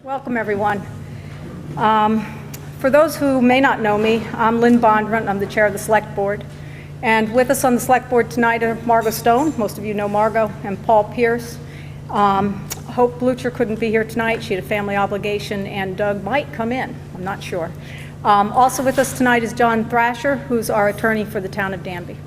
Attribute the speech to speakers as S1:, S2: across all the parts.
S1: Welcome, everyone. For those who may not know me, I'm Lynn Bondurant. I'm the chair of the Select Board. And with us on the Select Board tonight are Margot Stone, most of you know Margot, and Paul Pierce. Hope Blucher couldn't be here tonight. She had a family obligation, and Doug might come in. I'm not sure. Also with us tonight is John Thrasher, who's our attorney for the town of Danby.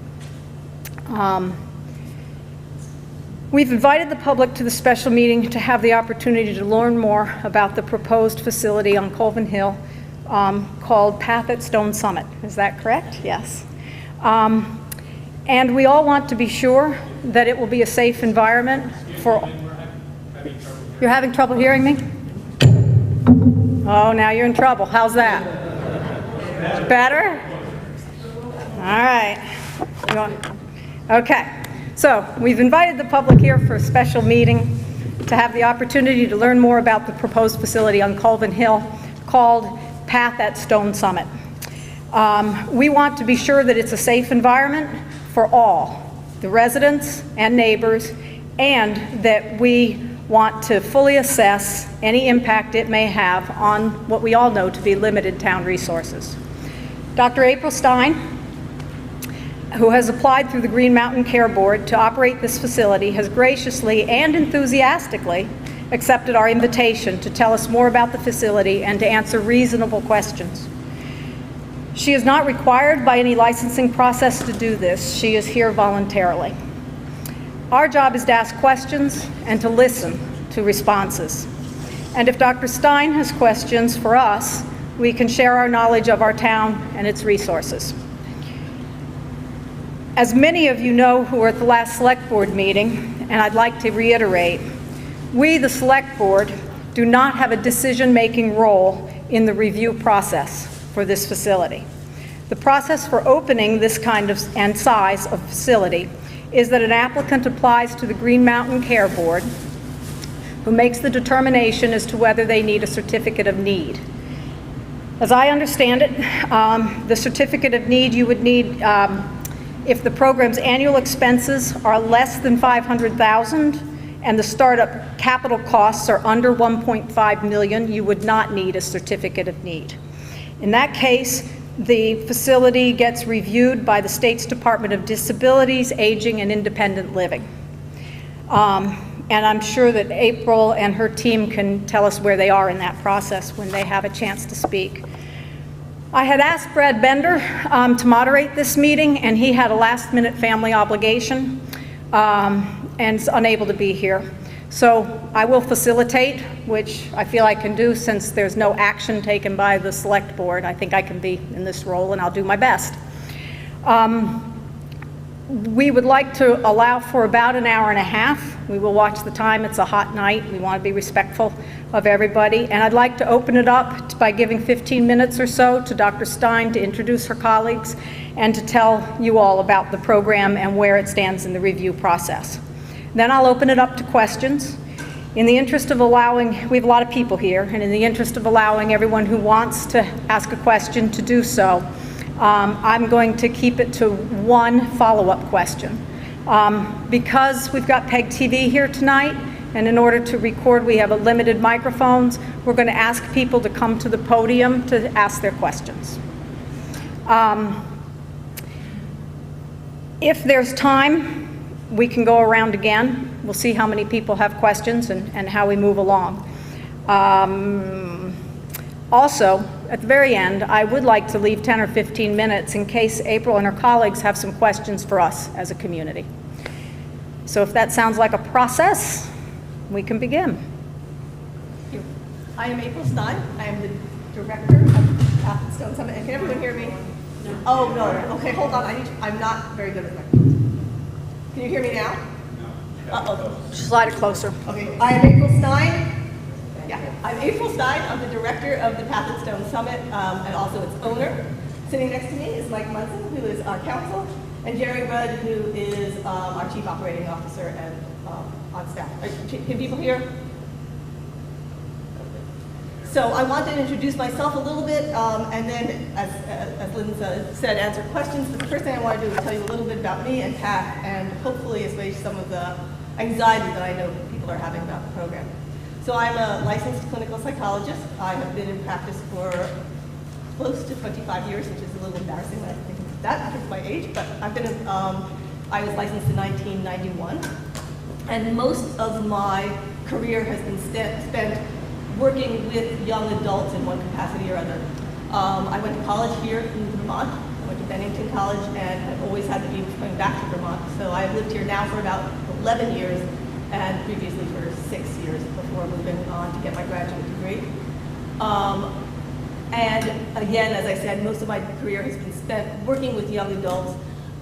S1: We've invited the public to the special meeting to have the opportunity to learn more about the proposed facility on Colvin Hill called Path at Stone Summit. Is that correct? Yes. And we all want to be sure that it will be a safe environment for... You're having trouble hearing me? Oh, now you're in trouble. How's that? Better? All right. Okay. So we've invited the public here for a special meeting to have the opportunity to learn more about the proposed facility on Colvin Hill called Path at Stone Summit. We want to be sure that it's a safe environment for all, the residents and neighbors, and that we want to fully assess any impact it may have on what we all know to be limited town resources. Dr. April Stein, who has applied through the Green Mountain Care Board to operate this facility, has graciously and enthusiastically accepted our invitation to tell us more about the facility and to answer reasonable questions. She is not required by any licensing process to do this. She is here voluntarily. Our job is to ask questions and to listen to responses. And if Dr. Stein has questions for us, we can share our knowledge of our town and its resources. As many of you know who were at the last Select Board meeting, and I'd like to reiterate, we, the Select Board, do not have a decision-making role in the review process for this facility. The process for opening this kind of and size of facility is that an applicant applies to the Green Mountain Care Board, who makes the determination as to whether they need a certificate of need. As I understand it, the certificate of need you would need if the program's annual expenses are less than $500,000 and the startup capital costs are under $1.5 million, you would not need a certificate of need. In that case, the facility gets reviewed by the state's Department of Disabilities, Aging, and Independent Living. And I'm sure that April and her team can tell us where they are in that process when they have a chance to speak. I had asked Brad Bender to moderate this meeting, and he had a last-minute family obligation and is unable to be here. So I will facilitate, which I feel I can do since there's no action taken by the Select Board. I think I can be in this role, and I'll do my best. We would like to allow for about an hour and a half. We will watch the time. It's a hot night. We want to be respectful of everybody. And I'd like to open it up by giving 15 minutes or so to Dr. Stein to introduce her colleagues and to tell you all about the program and where it stands in the review process. Then I'll open it up to questions. In the interest of allowing, we have a lot of people here, and in the interest of allowing everyone who wants to ask a question to do so, I'm going to keep it to one follow-up question. Because we've got PEG TV here tonight, and in order to record we have limited microphones, we're going to ask people to come to the podium to ask their questions. If there's time, we can go around again. We'll see how many people have questions and how we move along. Also, at the very end, I would like to leave 10 or 15 minutes in case April and her colleagues have some questions for us as a community. So if that sounds like a process, we can begin.
S2: Thank you. I am April Stein. I am the director of Path at Stone Summit. And can everyone hear me? No. Oh, no. Okay, hold on. I'm not very good with microphones. Can you hear me now? No. Uh-oh.
S1: Slide it closer.
S2: Okay. I am April Stein. Yeah, I'm April Stein. I'm the director of the Path at Stone Summit and also its owner. Sitting next to me is Mike Munson, who is our counsel, and Jerry Rudd, who is our chief operating officer and on staff. Can people hear? So I want to introduce myself a little bit, and then, as Lynn said, answer questions. But the first thing I want to do is tell you a little bit about me and Path, and hopefully assuage some of the anxiety that I know people are having about the program. So I'm a licensed clinical psychologist. I have been in practice for close to 25 years, which is a little embarrassing when I think of that because of my age, but I was licensed in 1991. And most of my career has been spent working with young adults in one capacity or other. I went to college here in Vermont. I went to Bennington College, and I've always had the dream of coming back to Vermont. So I've lived here now for about 11 years, and previously for 6 years before moving on to get my graduate degree. And again, as I said, most of my career has been spent working with young adults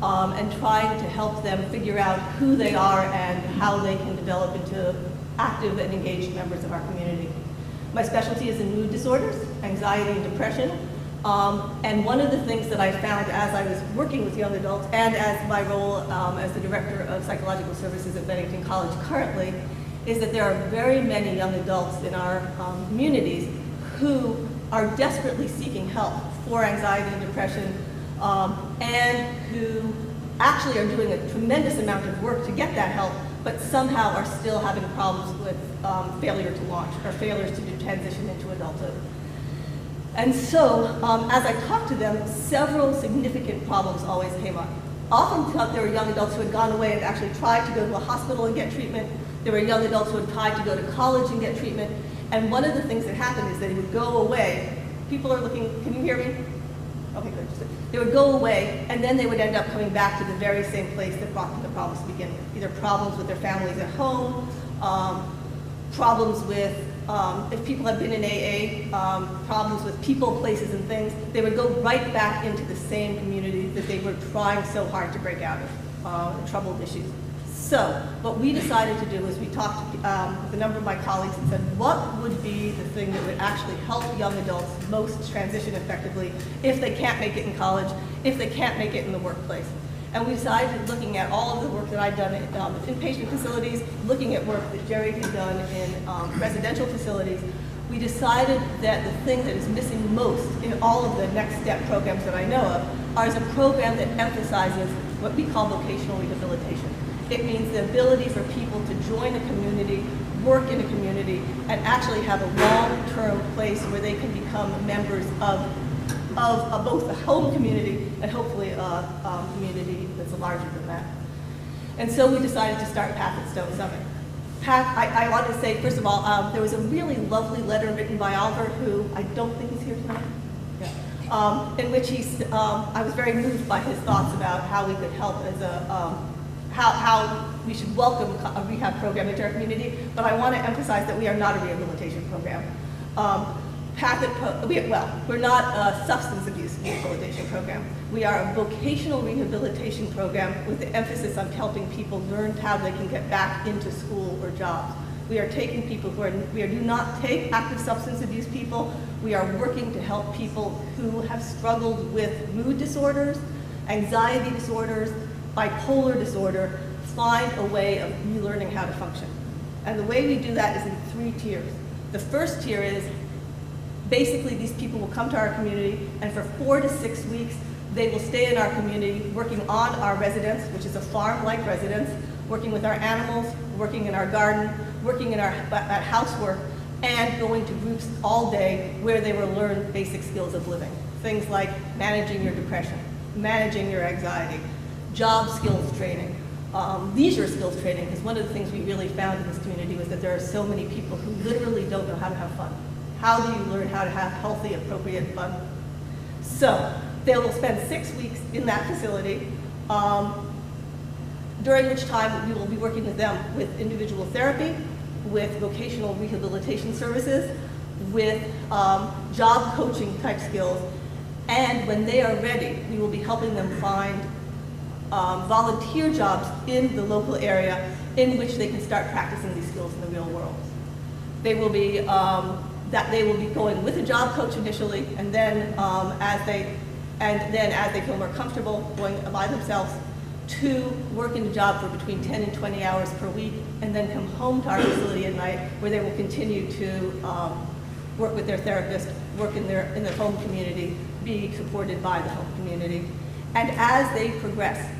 S2: and trying to help them figure out who they are and how they can develop into active and engaged members of our community. My specialty is in mood disorders, anxiety and depression. And one of the things that I found as I was working with young adults and as my role as the Director of Psychological Services at Bennington College currently is that there are very many young adults in our communities who are desperately seeking help for anxiety and depression and who actually are doing a tremendous amount of work to get that help, but somehow are still having problems with failure to launch or failures to transition into adulthood. And so, as I talked to them, several significant problems always came up. Often there were young adults who had gone away and actually tried to go to a hospital and get treatment. There were young adults who had tried to go to college and get treatment. And one of the things that happened is that they would go away. People are looking, can you hear me? Okay, good. They would go away, and then they would end up coming back to the very same place that brought them the problems to begin with. Either problems with their families at home, problems with, if people have been in AA, problems with people, places, and things. They would go right back into the same community that they were trying so hard to break out of, troubled issues. So what we decided to do is we talked with a number of my colleagues and said, what would be the thing that would actually help young adults most transition effectively if they can't make it in college, if they can't make it in the workplace? And we decided, looking at all of the work that I'd done in inpatient facilities, looking at work that Jerry had done in residential facilities, we decided that the thing that is missing most in all of the Next Step programs that I know of is a program that emphasizes what we call vocational rehabilitation. It means the ability for people to join a community, work in a community, and actually have a long-term place where they can become members of both the home community and hopefully a community that's larger than that. And so we decided to start Path at Stone Summit. I want to say, first of all, there was a really lovely letter written by Oliver, who I don't think is here tonight, in which I was very moved by his thoughts about how we could help as how we should welcome a rehab program into our community, but I want to emphasize that we are not a rehabilitation program. We're not a substance abuse rehabilitation program. We are a vocational rehabilitation program with the emphasis on helping people learn how they can get back into school or jobs. We are taking people we do not take active substance abuse people. We are working to help people who have struggled with mood disorders, anxiety disorders, bipolar disorder, find a way of relearning how to function. And the way we do that is in 3 tiers. The first tier is basically these people will come to our community, and for 4 to 6 weeks, they will stay in our community working on our residence, which is a farm-like residence, working with our animals, working in our garden, working in at housework, and going to groups all day where they will learn basic skills of living. Things like managing your depression, managing your anxiety, job skills training, leisure skills training, because one of the things we really found in this community was that there are so many people who literally don't know how to have fun. How do you learn how to have healthy, appropriate fun? So they will spend 6 weeks in that facility, during which time we will be working with them with individual therapy, with vocational rehabilitation services, with job coaching type skills, and when they are ready, we will be helping them find volunteer jobs in the local area in which they can start practicing these skills in the real world. They will be going with a job coach initially, and then as they feel more comfortable going by themselves, to work in a job for between 10 and 20 hours per week, and then come home to our facility at night, where they will continue to work with their therapist, work in their home community, be supported by the home community. And as they progress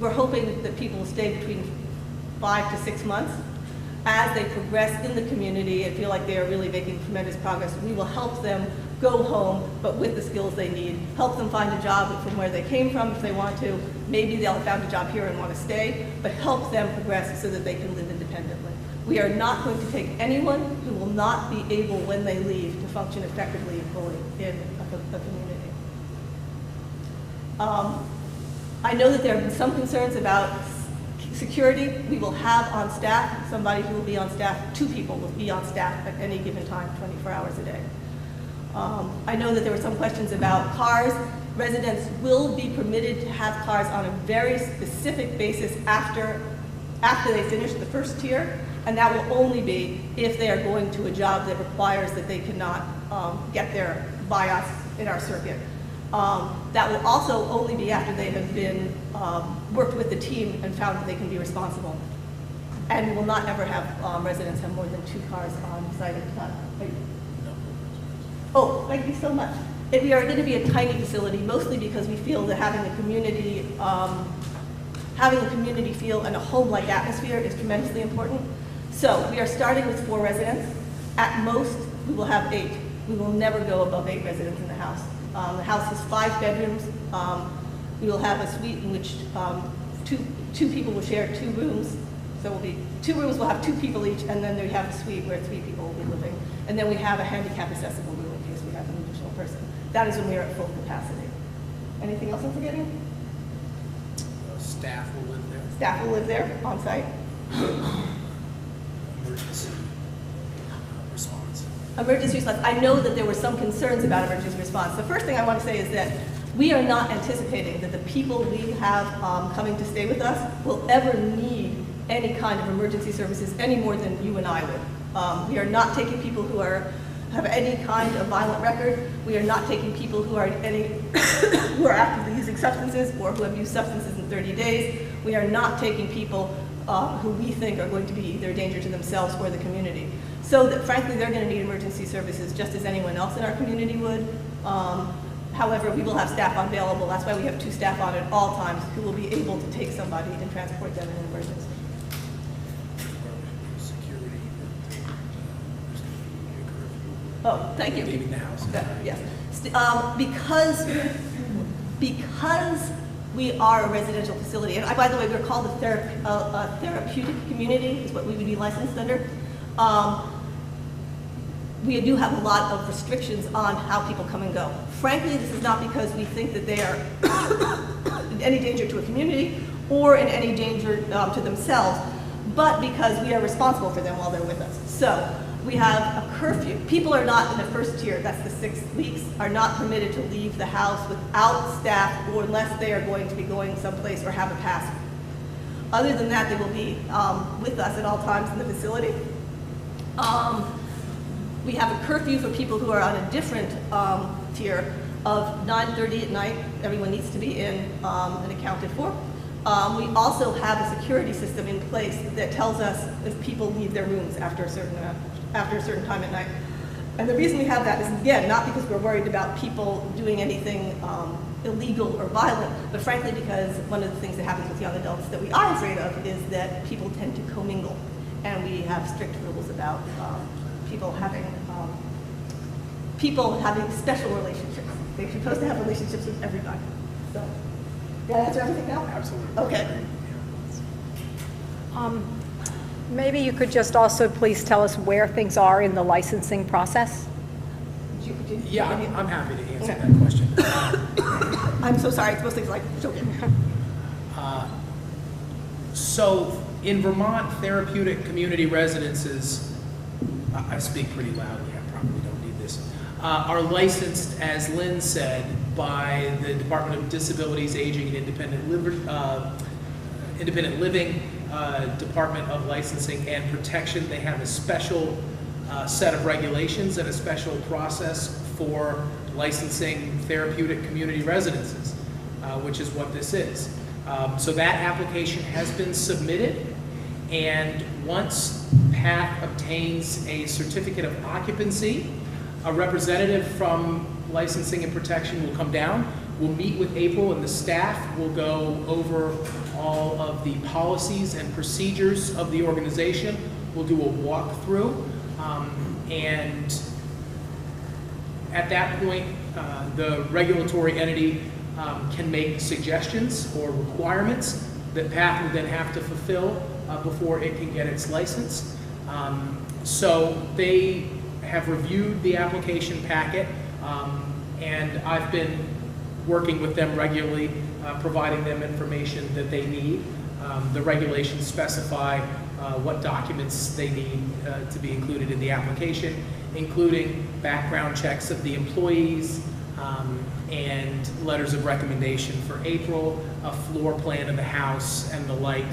S2: we're hoping that people will stay between 5 to 6 months. as they progress in the community and feel like they are really making tremendous progress, we will help them go home, but with the skills they need, help them find a job from where they came from if they want to. Maybe they'll have found a job here and want to stay, but help them progress so that they can live independently. We are not going to take anyone who will not be able, when they leave, to function effectively and fully in a community. I know that there have been some concerns about security. We will have on staff somebody who will be on staff, 2 people will be on staff at any given time, 24 hours a day. I know that there were some questions about cars. Residents will be permitted to have cars on a very specific basis after they finish the first tier, and that will only be if they are going to a job that requires that they cannot get there by us in our circuit. That will also only be after they have been worked with the team and found that they can be responsible. And we will not ever have residents have more than 2 cars on site at a time. Oh, thank you so much. We are going to be a tiny facility, mostly because we feel that having a community feel and a home-like atmosphere is tremendously important. So we are starting with 4 residents. At most, we will have 8. We will never go above 8 residents in the house. The house has 5 bedrooms. We will have a suite in which two people will share 2 rooms. So we'll be 2 rooms, we'll have 2 people each, and then we have a suite where 3 people will be living. And then we have a handicap accessible room in case we have an additional person. That is when we are at full capacity. Anything else I'm forgetting?
S3: Staff will live there.
S2: Staff will live there on site.
S3: Emergency response.
S2: Emergency response. I know that there were some concerns about emergency response. The first thing I want to say is that we are not anticipating that the people we have coming to stay with us will ever need any kind of emergency services any more than you and I would. We are not taking people who have any kind of violent record. We are not taking people who are who are actively using substances or who have used substances in 30 days. We are not taking people who we think are going to be either a danger to themselves or the community. So that frankly, they're going to need emergency services just as anyone else in our community would. However, we will have staff available. That's why we have 2 staff on at all times who will be able to take somebody and transport them in an emergency.
S3: Security.
S2: Oh, thank you.
S3: Leaving the house.
S2: Yes. Because we are a residential facility, and by the way, we're called a therapeutic community, is what we would be licensed under. We do have a lot of restrictions on how people come and go. Frankly, this is not because we think that they are in any danger to a community or in any danger to themselves, but because we are responsible for them while they're with us. So we have a curfew. People are not in the first tier, that's the 6 weeks, are not permitted to leave the house without staff or unless they are going to be going someplace or have a pass. Other than that, they will be with us at all times in the facility. We have a curfew for people who are on a different tier of 9:30 at night. Everyone needs to be in and accounted for. We also have a security system in place that tells us if people leave their rooms after a certain time at night. And the reason we have that is, again, not because we're worried about people doing anything illegal or violent, but frankly because one of the things that happens with young adults that we are afraid of is that people tend to commingle. And we have strict rules about people having special relationships. They're supposed to have relationships with everybody. So, did I answer everything now?
S3: Absolutely.
S2: Okay.
S1: Maybe you could just also please tell us where things are in the licensing process?
S3: Yeah, I'm happy to answer that question.
S2: I'm so sorry, it's mostly like joking.
S3: So in Vermont, therapeutic community residences, I speak pretty loudly, I probably don't need this, are licensed, as Lynn said, by the Department of Disabilities, Aging, and Independent Living, Department of Licensing and Protection. They have a special set of regulations and a special process for licensing therapeutic community residences, which is what this is. So that application has been submitted, and once PAC obtains a certificate of occupancy, a representative from Licensing and Protection will come down. We'll meet with April, and the staff will go over all of the policies and procedures of the organization. we'll do a walkthrough, and at that point, the regulatory entity can make suggestions or requirements that PATH will then have to fulfill before it can get its license. So they have reviewed the application packet, and I've been working with them regularly, providing them information that they need. The regulations specify what documents they need to be included in the application, including background checks of the employees, and letters of recommendation for April, a floor plan of the house, and the like.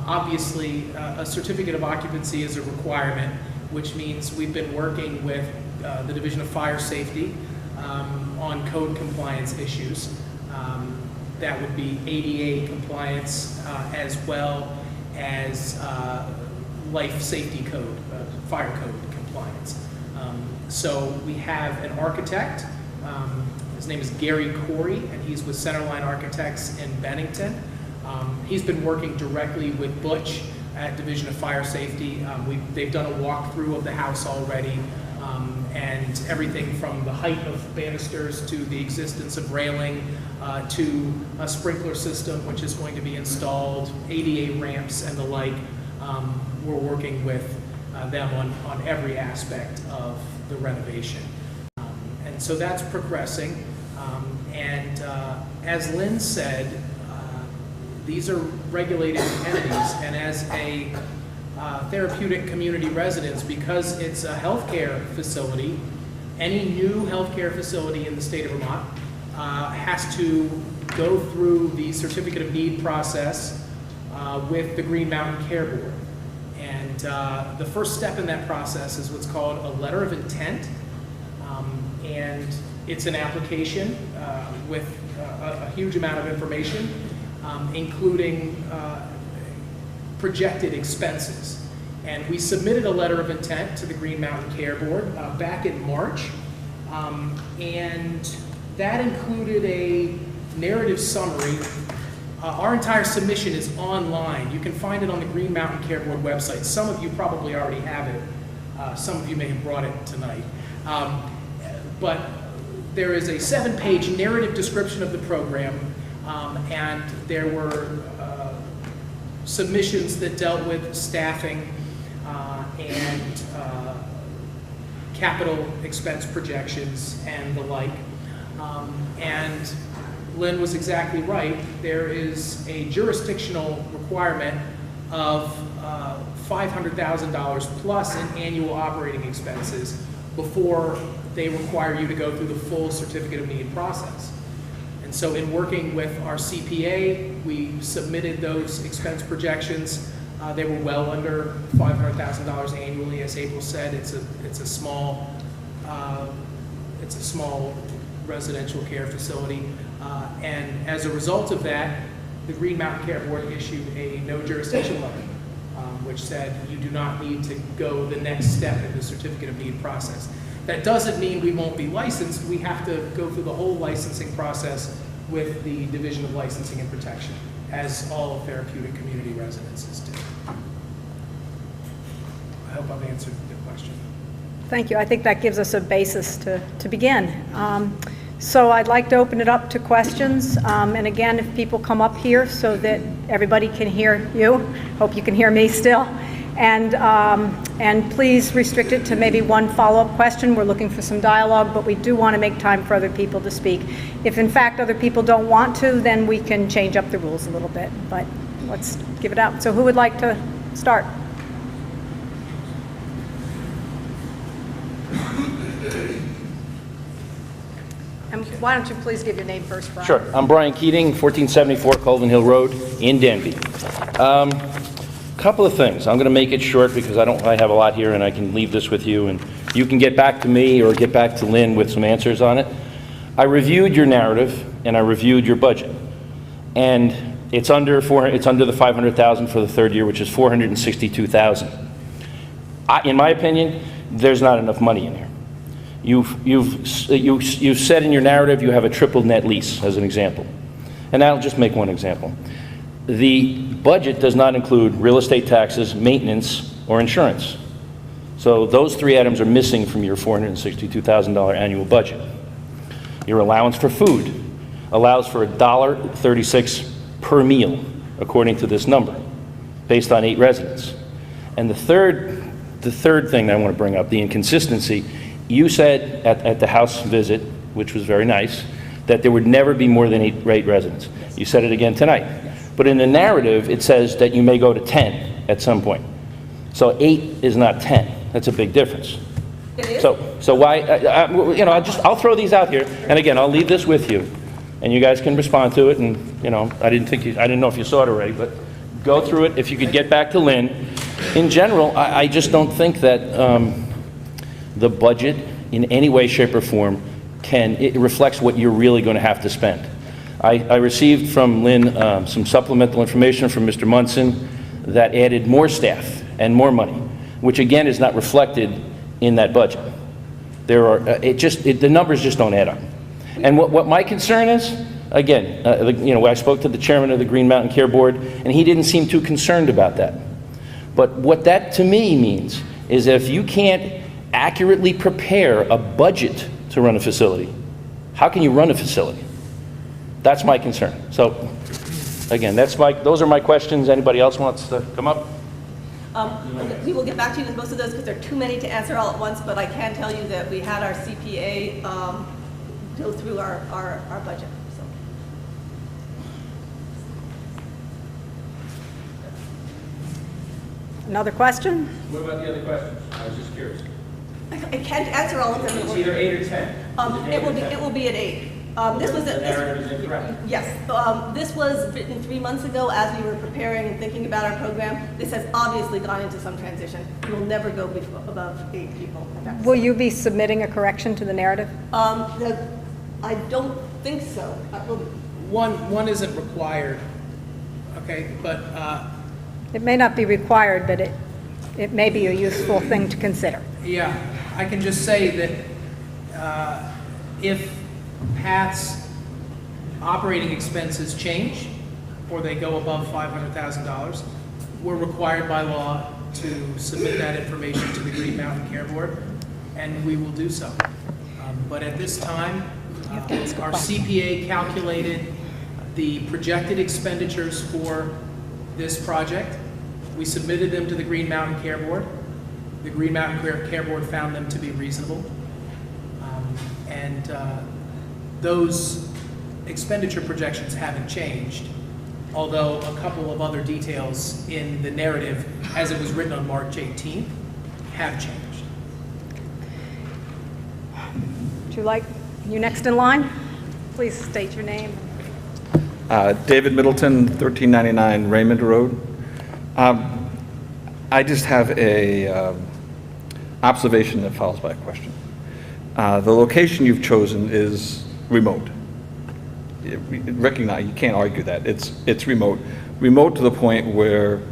S3: Obviously, a certificate of occupancy is a requirement, which means we've been working with the Division of Fire Safety on code compliance issues. That would be ADA compliance as well as life safety code, fire code compliance. So we have an architect. His name is Gary Corey, and he's with Centerline Architects in Bennington. He's been working directly with Butch at Division of Fire Safety. They've done a walkthrough of the house already, and everything from the height of banisters to the existence of railing to a sprinkler system which is going to be installed, ADA ramps and the like. We're working with them on every aspect of the renovation. And so that's progressing. And as Lynn said, these are regulated entities, and as a therapeutic community residence, because it's a healthcare facility, any new healthcare facility in the state of Vermont has to go through the certificate of need process with the Green Mountain Care Board. And the first step in that process is what's called a letter of intent. And it's an application with a huge amount of information, including projected expenses. And we submitted a letter of intent to the Green Mountain Care Board back in March, and that included a narrative summary. Our entire submission is online. You can find it on the Green Mountain Care Board website. Some of you probably already have it. Some of you may have brought it tonight. But there is a 7-page narrative description of the program, and there were submissions that dealt with staffing and capital expense projections and the like. And Lynn was exactly right. There is a jurisdictional requirement of $500,000 plus in annual operating expenses before they require you to go through the full certificate of need process. And so in working with our CPA, we submitted those expense projections. They were well under $500,000 annually. As April said, it's a small residential care facility. And as a result of that, the Green Mountain Care Board issued a no jurisdiction letter, which said you do not need to go the next step in the certificate of need process. That doesn't mean we won't be licensed. We have to go through the whole licensing process with the Division of Licensing and Protection, as all therapeutic community residences do. I hope I've answered the question.
S1: Thank you. I think that gives us a basis to begin. So I'd like to open it up to questions. And again, if people come up here so that everybody can hear you, hope you can hear me still. And please restrict it to maybe one follow-up question. We're looking for some dialogue, but we do want to make time for other people to speak. If in fact other people don't want to, then we can change up the rules a little bit, but let's give it out. So who would like to start? And why don't you please give your name first, Brian?
S4: Sure. I'm Brian Keating, 1474 Colvin Hill Road in Danby. Couple of things. I'm going to make it short because I have a lot here, and I can leave this with you, and you can get back to me or get back to Lynn with some answers on it. I reviewed your narrative and I reviewed your budget, and it's under the $500,000 for the third year, which is $462,000. In my opinion, there's not enough money in here. You've said in your narrative you have a triple net lease as an example, and I'll just make one example. The budget does not include real estate taxes, maintenance, or insurance. So those three items are missing from your $462,000 annual budget. Your allowance for food allows for $1.36 per meal, according to this number, based on 8 residents. And the third thing that I want to bring up, the inconsistency, you said at the House visit, which was very nice, that there would never be more than 8 residents. You said it again tonight. But in the narrative, it says that you may go to 10 at some point. So 8 is not 10. That's a big difference.
S2: It is?
S4: So why, you know, I'll throw these out here, and again, I'll leave this with you, and you guys can respond to it, and, you know, I didn't know if you saw it already, but go through it. If you could get back to Lynn. In general, I just don't think that the budget in any way, shape, or form it reflects what you're really going to have to spend. I received from Lynn some supplemental information from Mr. Munson that added more staff and more money, which again is not reflected in that budget. The numbers just don't add up. And what my concern is, again, you know, I spoke to the chairman of the Green Mountain Care Board, and he didn't seem too concerned about that. But what that to me means is if you can't accurately prepare a budget to run a facility, how can you run a facility? That's my concern. So, again, those are my questions. Anybody else wants to come up?
S2: We will get back to you with most of those because there are too many to answer all at once, but I can tell you that we had our CPA go through our budget. So.
S1: Another question?
S4: What about the other questions? I was just curious.
S2: I can't answer all of them.
S4: It's either 8 or 10.
S2: It will be at 8. This was
S4: The narrative is incorrect.
S2: yes. This was written 3 months ago as we were preparing and thinking about our program. This has obviously gone into some transition. We will never go above 8 people.
S1: Will you be submitting a correction to the narrative?
S2: I don't think so.
S3: One isn't required, okay, but
S1: It may not be required, but it may be a useful thing to consider.
S3: yeah, I can just say that if Pat's operating expenses change or they go above $500,000, we're required by law to submit that information to the Green Mountain Care Board, and we will do so. But at this time, our CPA calculated the projected expenditures for this project. We submitted them to the Green Mountain Care Board. The Green Mountain Care Board found them to be reasonable. Those expenditure projections haven't changed, although a couple of other details in the narrative, as it was written on March 18th, have changed.
S1: Would you like, you next in line? Please state your name.
S5: David Middleton, 1399 Raymond Road. I just have a observation that follows by a question. The location you've chosen is remote. Recognize, you can't argue that. It's remote. Remote to the point where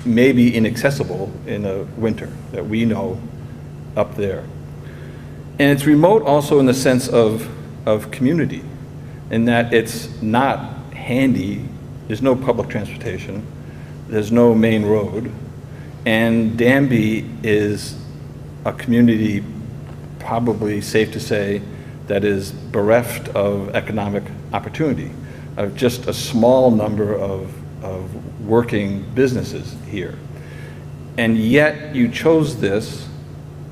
S5: maybe inaccessible in the winter, that we know up there. And it's remote also in the sense of community, in that it's not handy. There's no public transportation. There's no main road. And Danby is a community, probably safe to say, that is bereft of economic opportunity, of just a small number of working businesses here. And yet you chose this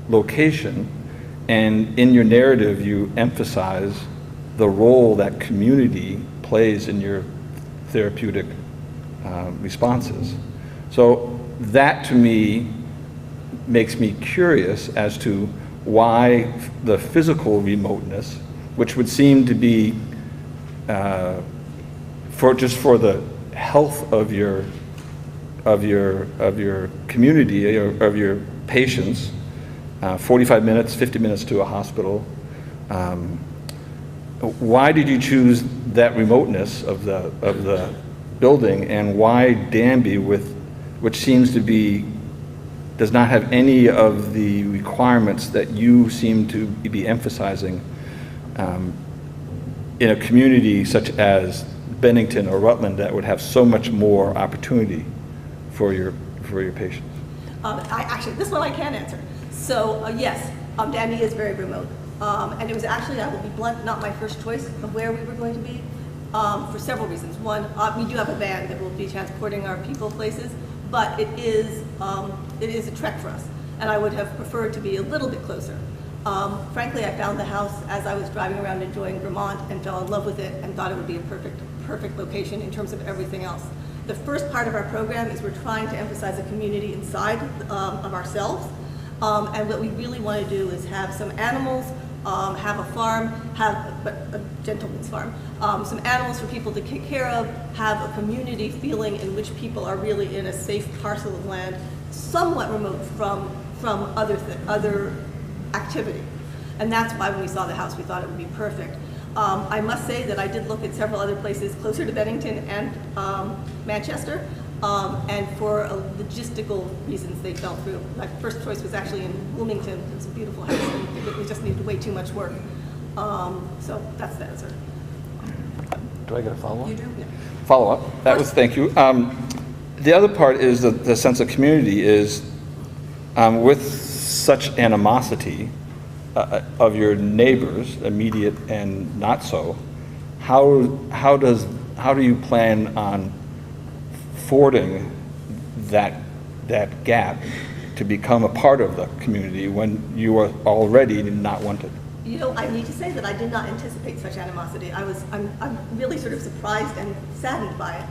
S5: location, and in your narrative you emphasize the role that community plays in your therapeutic responses. So that to me makes me curious as to why the physical remoteness, which would seem to be for the health of your community, of your patients, 45 minutes, 50 minutes to a hospital. Why did you choose that remoteness of the building, and why Danby, which seems to be does not have any of the requirements that you seem to be emphasizing in a community such as Bennington or Rutland that would have so much more opportunity for your patients?
S2: Actually, this one I can answer. So, yes, Danby is very remote. And it was actually, I will be blunt, not my first choice of where we were going to be, for several reasons. One, we do have a van that will be transporting our people places, but it is a trek for us, and I would have preferred to be a little bit closer. Frankly, I found the house as I was driving around enjoying Vermont and fell in love with it and thought it would be a perfect location in terms of everything else. The first part of our program is we're trying to emphasize a community inside of ourselves. And what we really want to do is have some animals, have a farm, have a gentleman's farm, some animals for people to take care of, have a community feeling in which people are really in a safe parcel of land, somewhat remote from other activity. And that's why when we saw the house, we thought it would be perfect. I must say that I did look at several other places closer to Bennington and Manchester, and for logistical reasons they fell through. My first choice was actually in Wilmington. It was a beautiful house, and we just needed way too much work. So that's the answer.
S5: Do I get a follow-up?
S2: You do? Yeah.
S5: Follow-up. That was, thank you. The other part is the sense of community is, with such animosity of your neighbors, immediate and not so, how do you plan on fording that gap to become a part of the community when you are already not wanted?
S2: You know, I need to say that I did not anticipate such animosity. I'm really sort of surprised and saddened by it.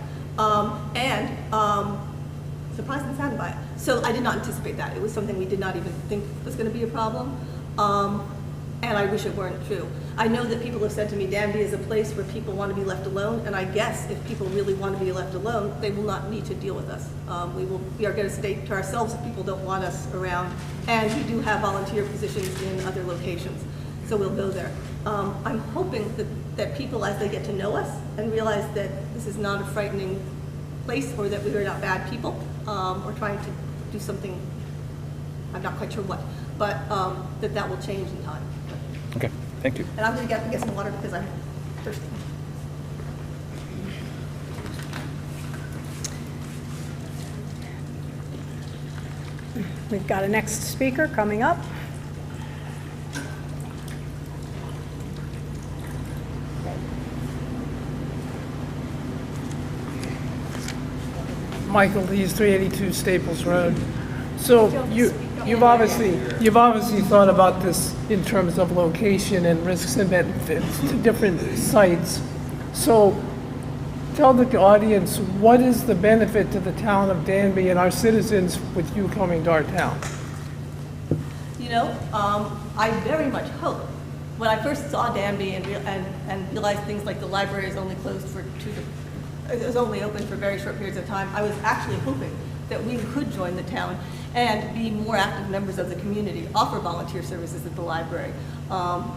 S2: Surprised and saddened by it. So I did not anticipate that. It was something we did not even think was going to be a problem. And I wish it weren't true. I know that people have said to me, Danby is a place where people want to be left alone, and I guess if people really want to be left alone, they will not need to deal with us. We are going to state to ourselves if people don't want us around, and we do have volunteer positions in other locations, so we'll go there. I'm hoping that people, as they get to know us and realize that this is not a frightening place or that we are not bad people, or trying to do something, I'm not quite sure what, but that will change in time.
S5: Okay, thank you.
S2: And I'm going to get some water because I'm thirsty.
S1: We've got a next speaker coming up.
S6: Michael Lees, 382 Staples Road. So you've obviously thought about this in terms of location and risks and benefits to different sites. So tell the audience, what is the benefit to the town of Danby and our citizens with you coming to our town?
S2: You know, I very much hope. When I first saw Danby and realized things like the library is only closed for it was only open for very short periods of time, I was actually hoping that we could join the town and be more active members of the community, offer volunteer services at the library, offer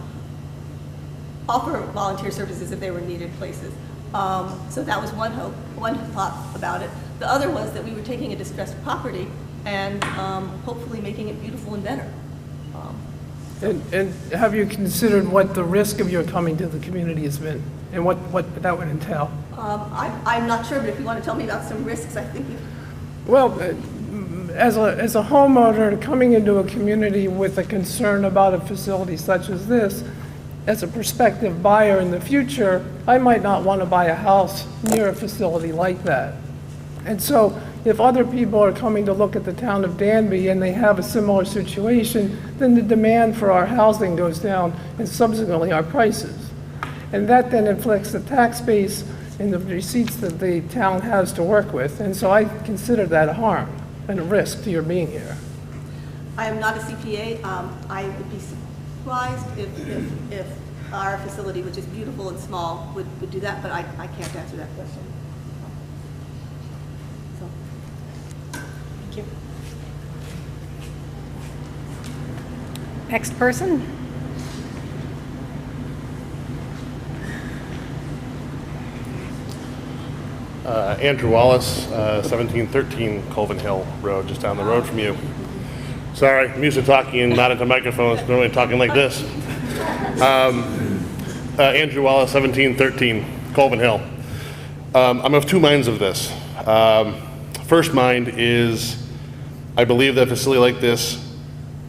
S2: volunteer services if they were needed places. So that was one hope, one thought about it. The other was that we were taking a distressed property and hopefully making it beautiful and better.
S6: And have you considered what the risk of your coming to the community has been and what that would entail?
S2: I'm not sure, but if you want to tell me about some risks, I think
S6: Well, as a homeowner coming into a community with a concern about a facility such as this, as a prospective buyer in the future, I might not want to buy a house near a facility like that. And so if other people are coming to look at the town of Danby and they have a similar situation, then the demand for our housing goes down and subsequently our prices. And that then inflicts the tax base and the receipts that the town has to work with. And so I consider that a harm and a risk to your being here.
S2: I am not a CPA. I would be surprised if our facility, which is beautiful and small, would do that, but I can't answer that question. So.
S1: Thank you. Next person.
S7: Andrew Wallace, 1713 Colvin Hill Road, just down the road from you. Sorry, I'm used to talking not into microphones, normally talking like this. Andrew Wallace, 1713 Colvin Hill. I'm of two minds of this. First mind is I believe that a facility like this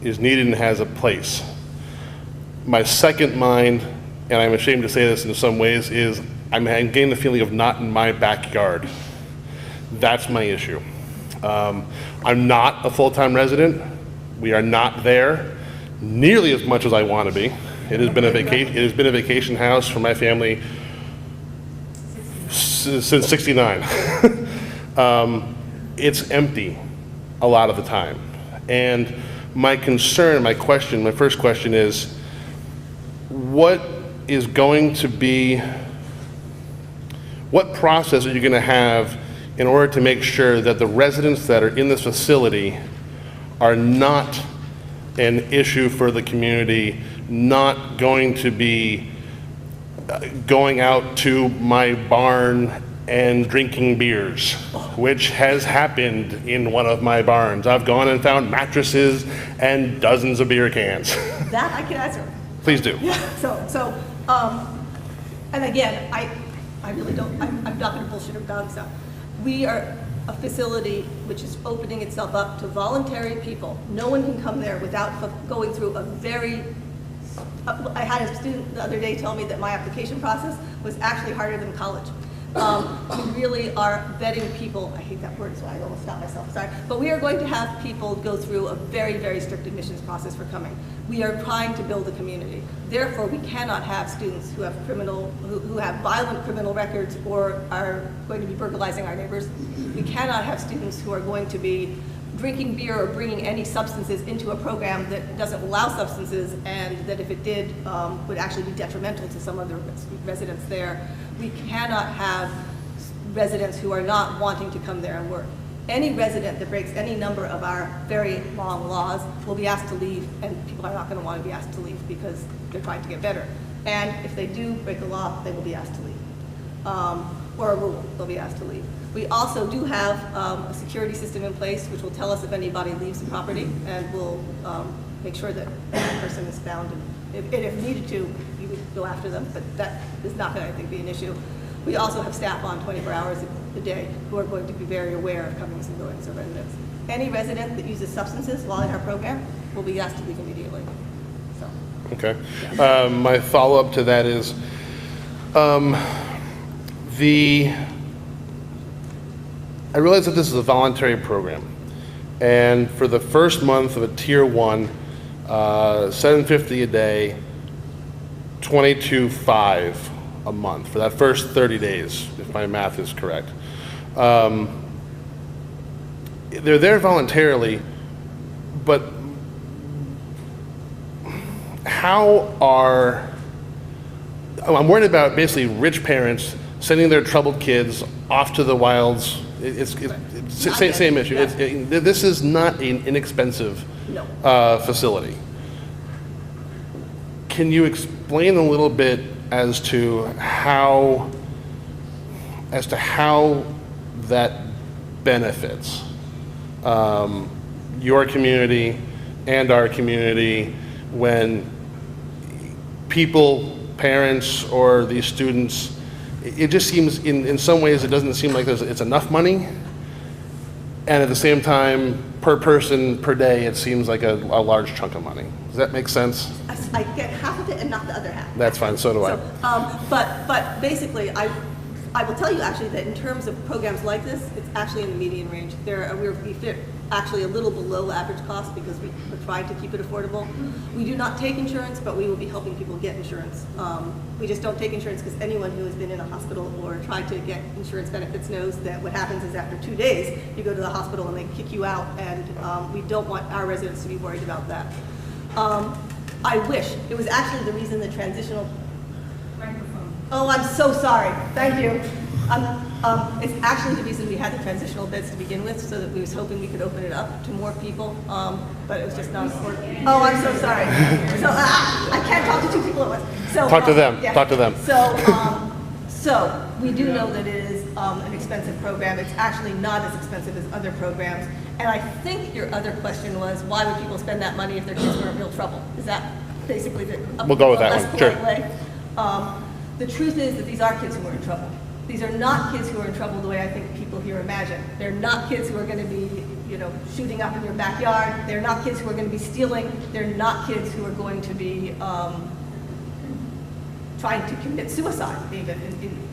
S7: is needed and has a place. My second mind, and I'm ashamed to say this in some ways, is I'm getting the feeling of not in my backyard. That's my issue. I'm not a full-time resident. We are not there nearly as much as I want to be. It has been a vacation house for my family since '69. It's empty a lot of the time. And my concern, my first question is, what process are you going to have in order to make sure that the residents that are in this facility are not an issue for the community, not going to be going out to my barn and drinking beers, which has happened in one of my barns. I've gone and found mattresses and dozens of beer cans.
S2: That I can answer.
S7: Please do.
S2: And again, I really don't, I'm not gonna bullshit about stuff. We are a facility which is opening itself up to voluntary people. No one can come there without going through a very, I had a student the other day tell me that my application process was actually harder than college. We really are vetting people. I hate that word, so I almost stopped myself, sorry. But we are going to have people go through a very, very strict admissions process for coming. We are trying to build a community. Therefore, we cannot have students who have who have violent criminal records or are going to be burglarizing our neighbors. We cannot have students who are going to be drinking beer or bringing any substances into a program that doesn't allow substances, and that if it did, would actually be detrimental to some of the residents there. We cannot have residents who are not wanting to come there and work. Any resident that breaks any number of our very long laws will be asked to leave, and people are not going to want to be asked to leave because they're trying to get better. And if they do break a law, they will be asked to leave. Or a rule, they'll be asked to leave. We also do have a security system in place which will tell us if anybody leaves the property, and we'll make sure that that person is found. And if needed to, we would go after them, but that is not going to, I think, be an issue. We also have staff on 24 hours a day who are going to be very aware of comings and goings of residents. Any resident that uses substances while in our program will be asked to leave immediately. So.
S7: Okay. My follow-up to that is, I realize that this is a voluntary program, and for the first month of a tier 1, $750 a day, $22,500 a month for that first 30 days, if my math is correct. They're there voluntarily, but I'm worried about basically rich parents sending their troubled kids off to the wilds. It's same issue. This is not an inexpensive facility. Can you explain a little bit as to how that benefits your community and our community when people, parents, or these students, it just seems, in some ways, it doesn't seem like it's enough money, and at the same time, per person, per day, it seems like a large chunk of money. Does that make sense?
S2: I get half of it and not the other half.
S7: That's fine, so do I.
S2: But basically, I will tell you actually that in terms of programs like this, it's actually in the median range. We're actually a little below average cost because we're trying to keep it affordable. We do not take insurance, but we will be helping people get insurance. We just don't take insurance because anyone who has been in a hospital or tried to get insurance benefits knows that what happens is after 2 days, you go to the hospital and they kick you out, and we don't want our residents to be worried about that. I wish. It was actually the reason the transitional microphone. Oh, I'm so sorry. Thank you. It's actually the reason we had the transitional beds to begin with, so that we was hoping we could open it up to more people, but it was just not affordable. Oh, I'm so sorry. So I can't talk to two people at once. So
S7: Talk to them.
S2: Yeah.
S7: Talk to them.
S2: So we do know that it is an expensive program. It's actually not as expensive as other programs. And I think your other question was, why would people spend that money if their kids were in real trouble? Is that basically
S7: We'll go with that
S2: less
S7: one.
S2: polite
S7: Sure.
S2: way? The truth is that these are kids who are in trouble. These are not kids who are in trouble the way I think people here imagine. They're not kids who are going to be shooting up in your backyard. They're not kids who are going to be stealing. They're not kids who are going to be trying to commit suicide, even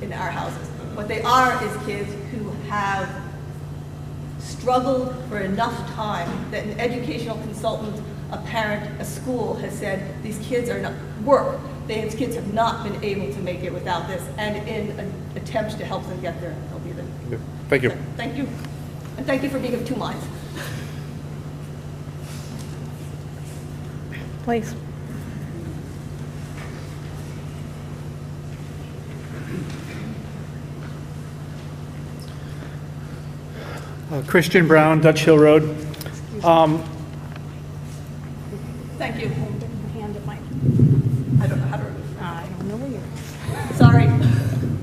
S2: in our houses. What they are is kids who have struggled for enough time that an educational consultant, a parent, a school has said, these kids are not work. These kids have not been able to make it without this, and in an attempt to help them get there, they'll be there.
S7: Thank you.
S2: Thank you. And thank you for being of two minds.
S1: Please.
S8: Christian Brown, Dutch Hill Road.
S2: Thank you.
S1: Hand it, Mike.
S2: I don't know how to.
S1: I don't know where you are.
S2: Sorry.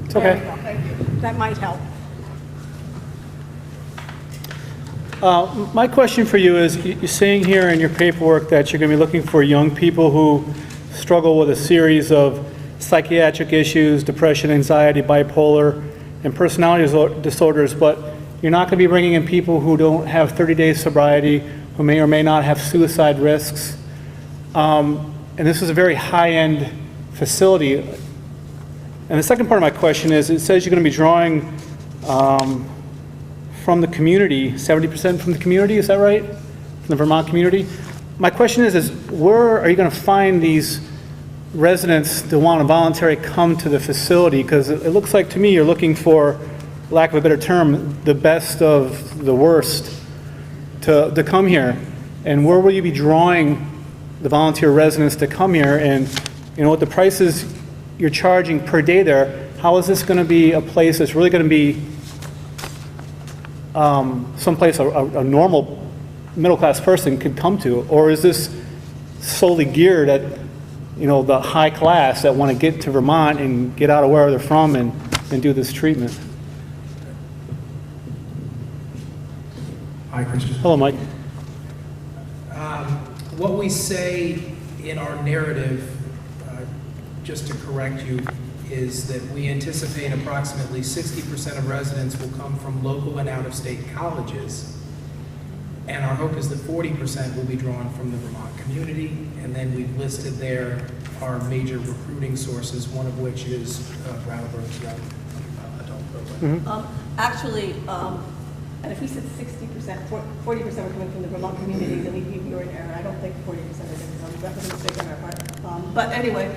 S8: It's okay.
S2: Thank you.
S1: That might help.
S8: My question for you is, you're saying here in your paperwork that you're going to be looking for young people who struggle with a series of psychiatric issues, depression, anxiety, bipolar, and personality disorders, but you're not going to be bringing in people who don't have 30 days sobriety, who may or may not have suicide risks. And this is a very high-end facility. And the second part of my question is, it says you're going to be drawing from the community, 70% from the community, is that right? From the Vermont community? My question is where are you going to find these residents that want to voluntarily come to the facility? Because it looks like to me you're looking for, lack of a better term, the best of the worst to come here. And where will you be drawing the volunteer residents to come here? And with the prices you're charging per day there, how is this going to be a place that's really going to be someplace a normal middle-class person could come to? Or is this solely geared at the high class that want to get to Vermont and get out of where they're from and do this treatment?
S9: Hi, Christian.
S8: Hello, Mike.
S3: What we say in our narrative, just to correct you, is that we anticipate approximately 60% of residents will come from local and out-of-state colleges. And our hope is that 40% will be drawn from the Vermont community. And then we've listed there our major recruiting sources, one of which is Brattleboro's adult program.
S2: Actually, and if we said 60%, 40% were coming from the Vermont community, then we were in error. I don't think 40% are going to mistake on our part. But anyway,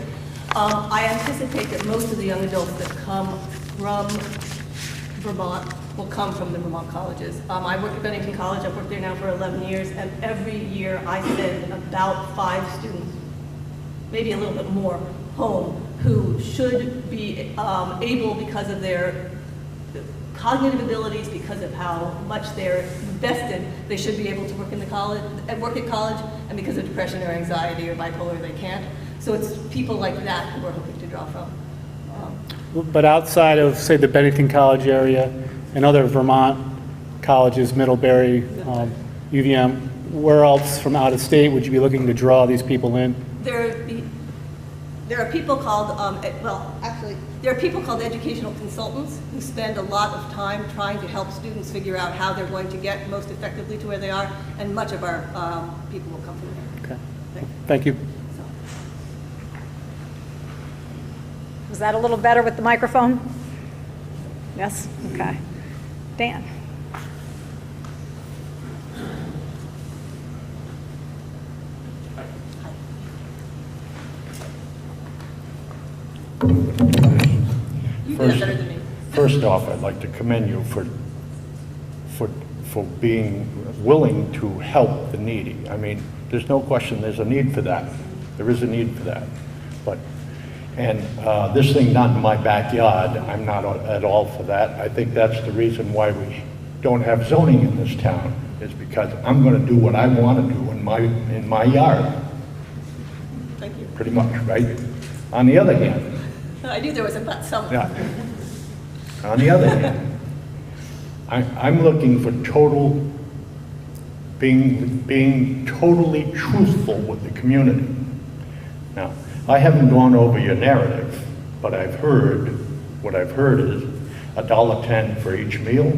S2: I anticipate that most of the young adults that come from Vermont will come from the Vermont colleges. I work at Bennington College. I've worked there now for 11 years, and every year I send about 5 students, maybe a little bit more, home who should be able, because of their cognitive abilities, because of how much they're invested, they should be able to work at college, and because of depression or anxiety or bipolar, they can't. So it's people like that who we're hoping to draw from.
S8: But outside of, say, the Bennington College area and other Vermont colleges, Middlebury, UVM, where else from out of state would you be looking to draw these people in?
S2: There are people called, there are people called educational consultants who spend a lot of time trying to help students figure out how they're going to get most effectively to where they are, and much of our people will come from there.
S8: Okay. Thank you.
S1: Was that a little better with the microphone? Yes? Okay. Dan?
S2: You do that better than me.
S9: First off, I'd like to commend you for being willing to help the needy. I mean, there's no question there's a need for that. There is a need for that. And this thing not in my backyard, I'm not at all for that. I think that's the reason why we don't have zoning in this town, is because I'm going to do what I want to do in my yard.
S2: Thank you.
S9: Pretty much, right? On the other hand,
S2: I knew there was a but somewhere.
S9: yeah. On the other hand, I'm looking for being totally truthful with the community. Now, I haven't gone over your narrative, but what I've heard is $1.10 for each meal,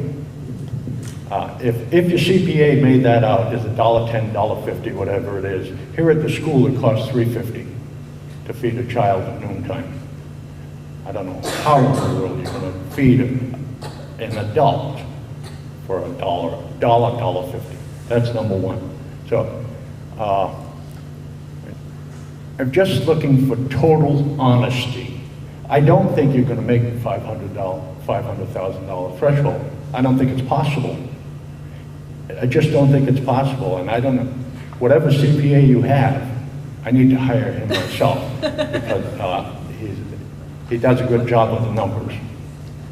S9: If your CPA made that out as $1.10, $1.50, whatever it is, here at the school, it costs $3.50 to feed a child at noontime. I don't know how in the world you're going to feed an adult for $1.50. That's number one. So, I'm just looking for total honesty. I don't think you're going to make the $500,000 threshold. I don't think it's possible. I just don't think it's possible, and I don't know, whatever CPA you have, I need to hire him myself, because he does a good job with the numbers.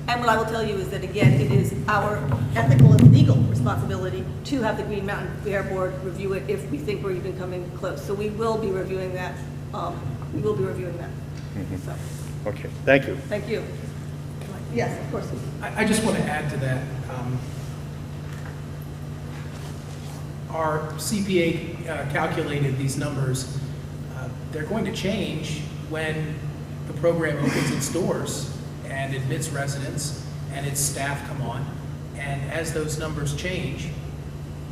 S2: And what I will tell you is that, again, it is our ethical and legal responsibility to have the Green Mountain Fair Board review it if we think we're even coming close. So we will be reviewing that. So,
S9: Okay, thank you.
S2: thank you. Yes, of course.
S3: I just want to add to that. Our CPA calculated these numbers. They're going to change when the program opens its doors and admits residents and its staff come on. And as those numbers change,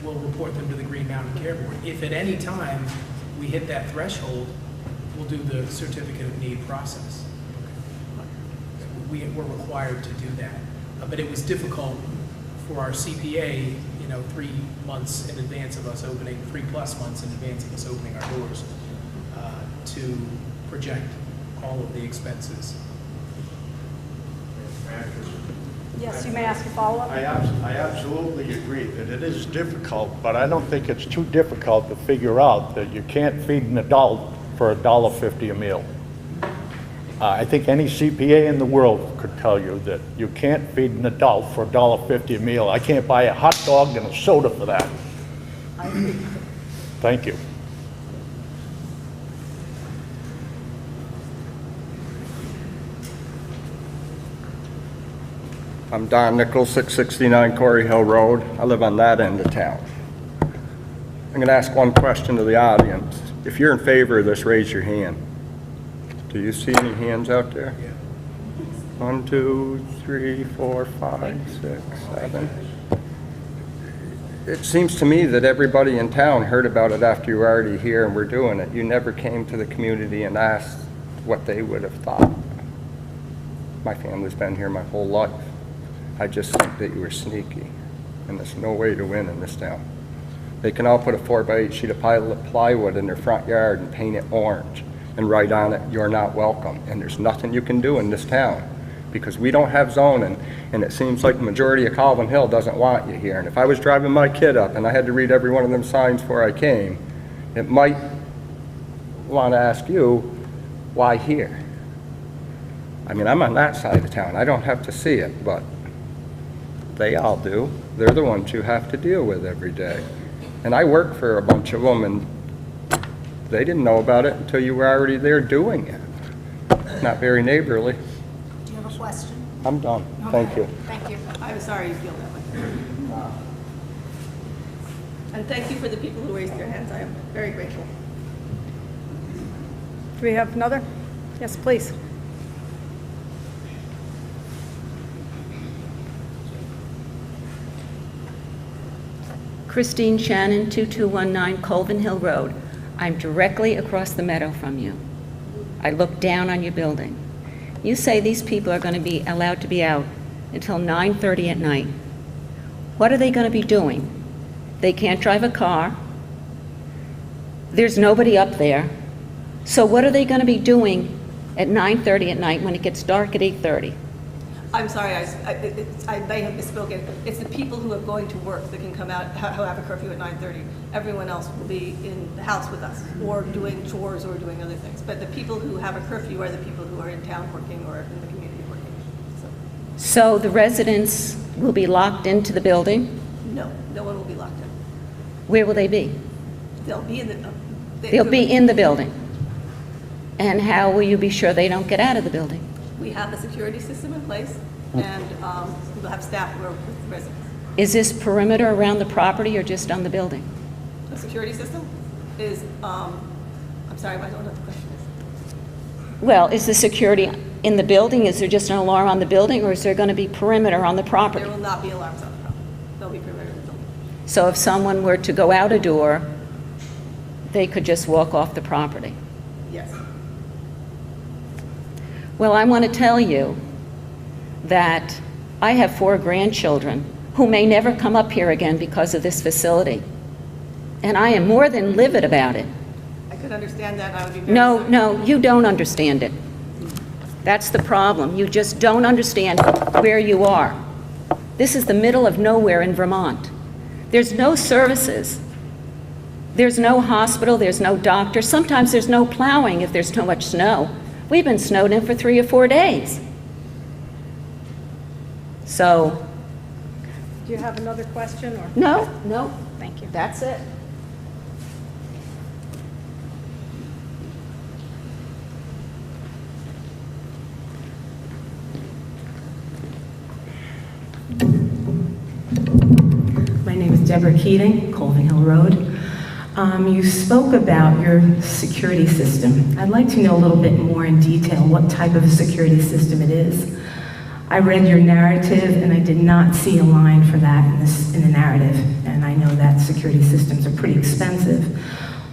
S3: we'll report them to the Green Mountain Care Board. If at any time we hit that threshold, we'll do the certificate of need process. We're required to do that. But it was difficult for our CPA, 3 months in advance of us opening, 3+ months in advance of us opening our doors, to project all of the expenses.
S1: Yes, you may ask a follow-up.
S9: I absolutely agree that it is difficult, but I don't think it's too difficult to figure out that you can't feed an adult for $1.50 a meal. I think any CPA in the world could tell you that you can't feed an adult for $1.50 a meal. I can't buy a hot dog and a soda for that.
S2: I agree.
S9: Thank you.
S10: I'm Don Nichols, 669 Corey Hill Road. I live on that end of town. I'm going to ask one question to the audience. If you're in favor of this, raise your hand. Do you see any hands out there? 1, 2, 3, 4, 5, 6, 7. It seems to me that everybody in town heard about it after you were already here and we're doing it. You never came to the community and asked what they would have thought. My family's been here my whole life. I just think that you were sneaky, and there's no way to win in this town. They can all put a 4x8 sheet of plywood in their front yard and paint it orange and write on it, "You're not welcome." And there's nothing you can do in this town because we don't have zoning, and it seems like the majority of Calvin Hill doesn't want you here. And if I was driving my kid up and I had to read every one of them signs before I came, it might want to ask you, why here? I mean, I'm on that side of town. I don't have to see it, but they all do. They're the ones you have to deal with every day. And I work for a bunch of them, and they didn't know about it until you were already there doing it. Not very neighborly.
S11: Do you have a question?
S10: I'm done. Thank you.
S11: Thank you.
S2: I'm sorry you feel that way. And thank you for the people who raised their hands. I am very grateful.
S1: Do we have another? Yes, please.
S12: Christine Shannon, 2219 Colvin Hill Road. I'm directly across the meadow from you. I look down on your building. You say these people are going to be allowed to be out until 9:30 at night. What are they going to be doing? They can't drive a car. There's nobody up there. So what are they going to be doing at 9:30 at night when it gets dark at 8:30?
S2: I'm sorry, I may have misspoken. It's the people who are going to work that can come out, who have a curfew at 9:30. Everyone else will be in the house with us, or doing chores or doing other things. But the people who have a curfew are the people who are in town working or in the community working.
S12: So the residents will be locked into the building?
S2: No, no one will be locked in.
S12: Where will they be?
S2: They'll be in the...
S12: They'll be in the building. And how will you be sure they don't get out of the building?
S2: We have a security system in place, and we'll have staff who are with residents.
S12: Is this perimeter around the property or just on the building?
S2: The security system is, I'm sorry, I don't know what the question is.
S12: Well, is the security in the building? Is there just an alarm on the building, or is there going to be perimeter on the property?
S2: There will not be alarms on the property. There'll be perimeter.
S12: So if someone were to go out a door, they could just walk off the property.
S2: Yes.
S12: Well, I want to tell you that I have 4 grandchildren who may never come up here again because of this facility. And I am more than livid about it.
S2: I could understand that, I would be very
S12: No,
S2: sorry.
S12: no, you don't understand it. That's the problem. You just don't understand where you are. This is the middle of nowhere in Vermont. There's no services. There's no hospital, there's no doctor. Sometimes there's no plowing if there's too much snow. We've been snowed in for 3 or 4 days. So,
S1: Do you have another question, or?
S12: no,
S1: Thank you.
S12: that's it.
S11: My name is Deborah Keating, Colvin Hill Road. You spoke about your security system. I'd like to know a little bit more in detail what type of a security system it is. I read your narrative and I did not see a line for that in the narrative, and I know that security systems are pretty expensive.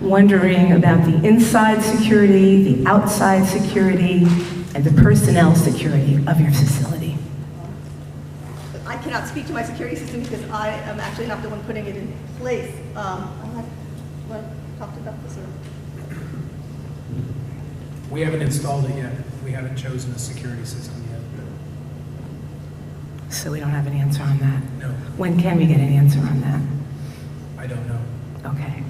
S11: Wondering about the inside security, the outside security, and the personnel security of your facility.
S2: I cannot speak to my security system because I am actually not the one putting it in place. Want to talk about this, or?
S3: We haven't installed it yet. We haven't chosen a security system yet.
S11: So we don't have an answer on that?
S3: No,
S11: When can we get an answer on that?
S3: I don't know.
S11: Okay.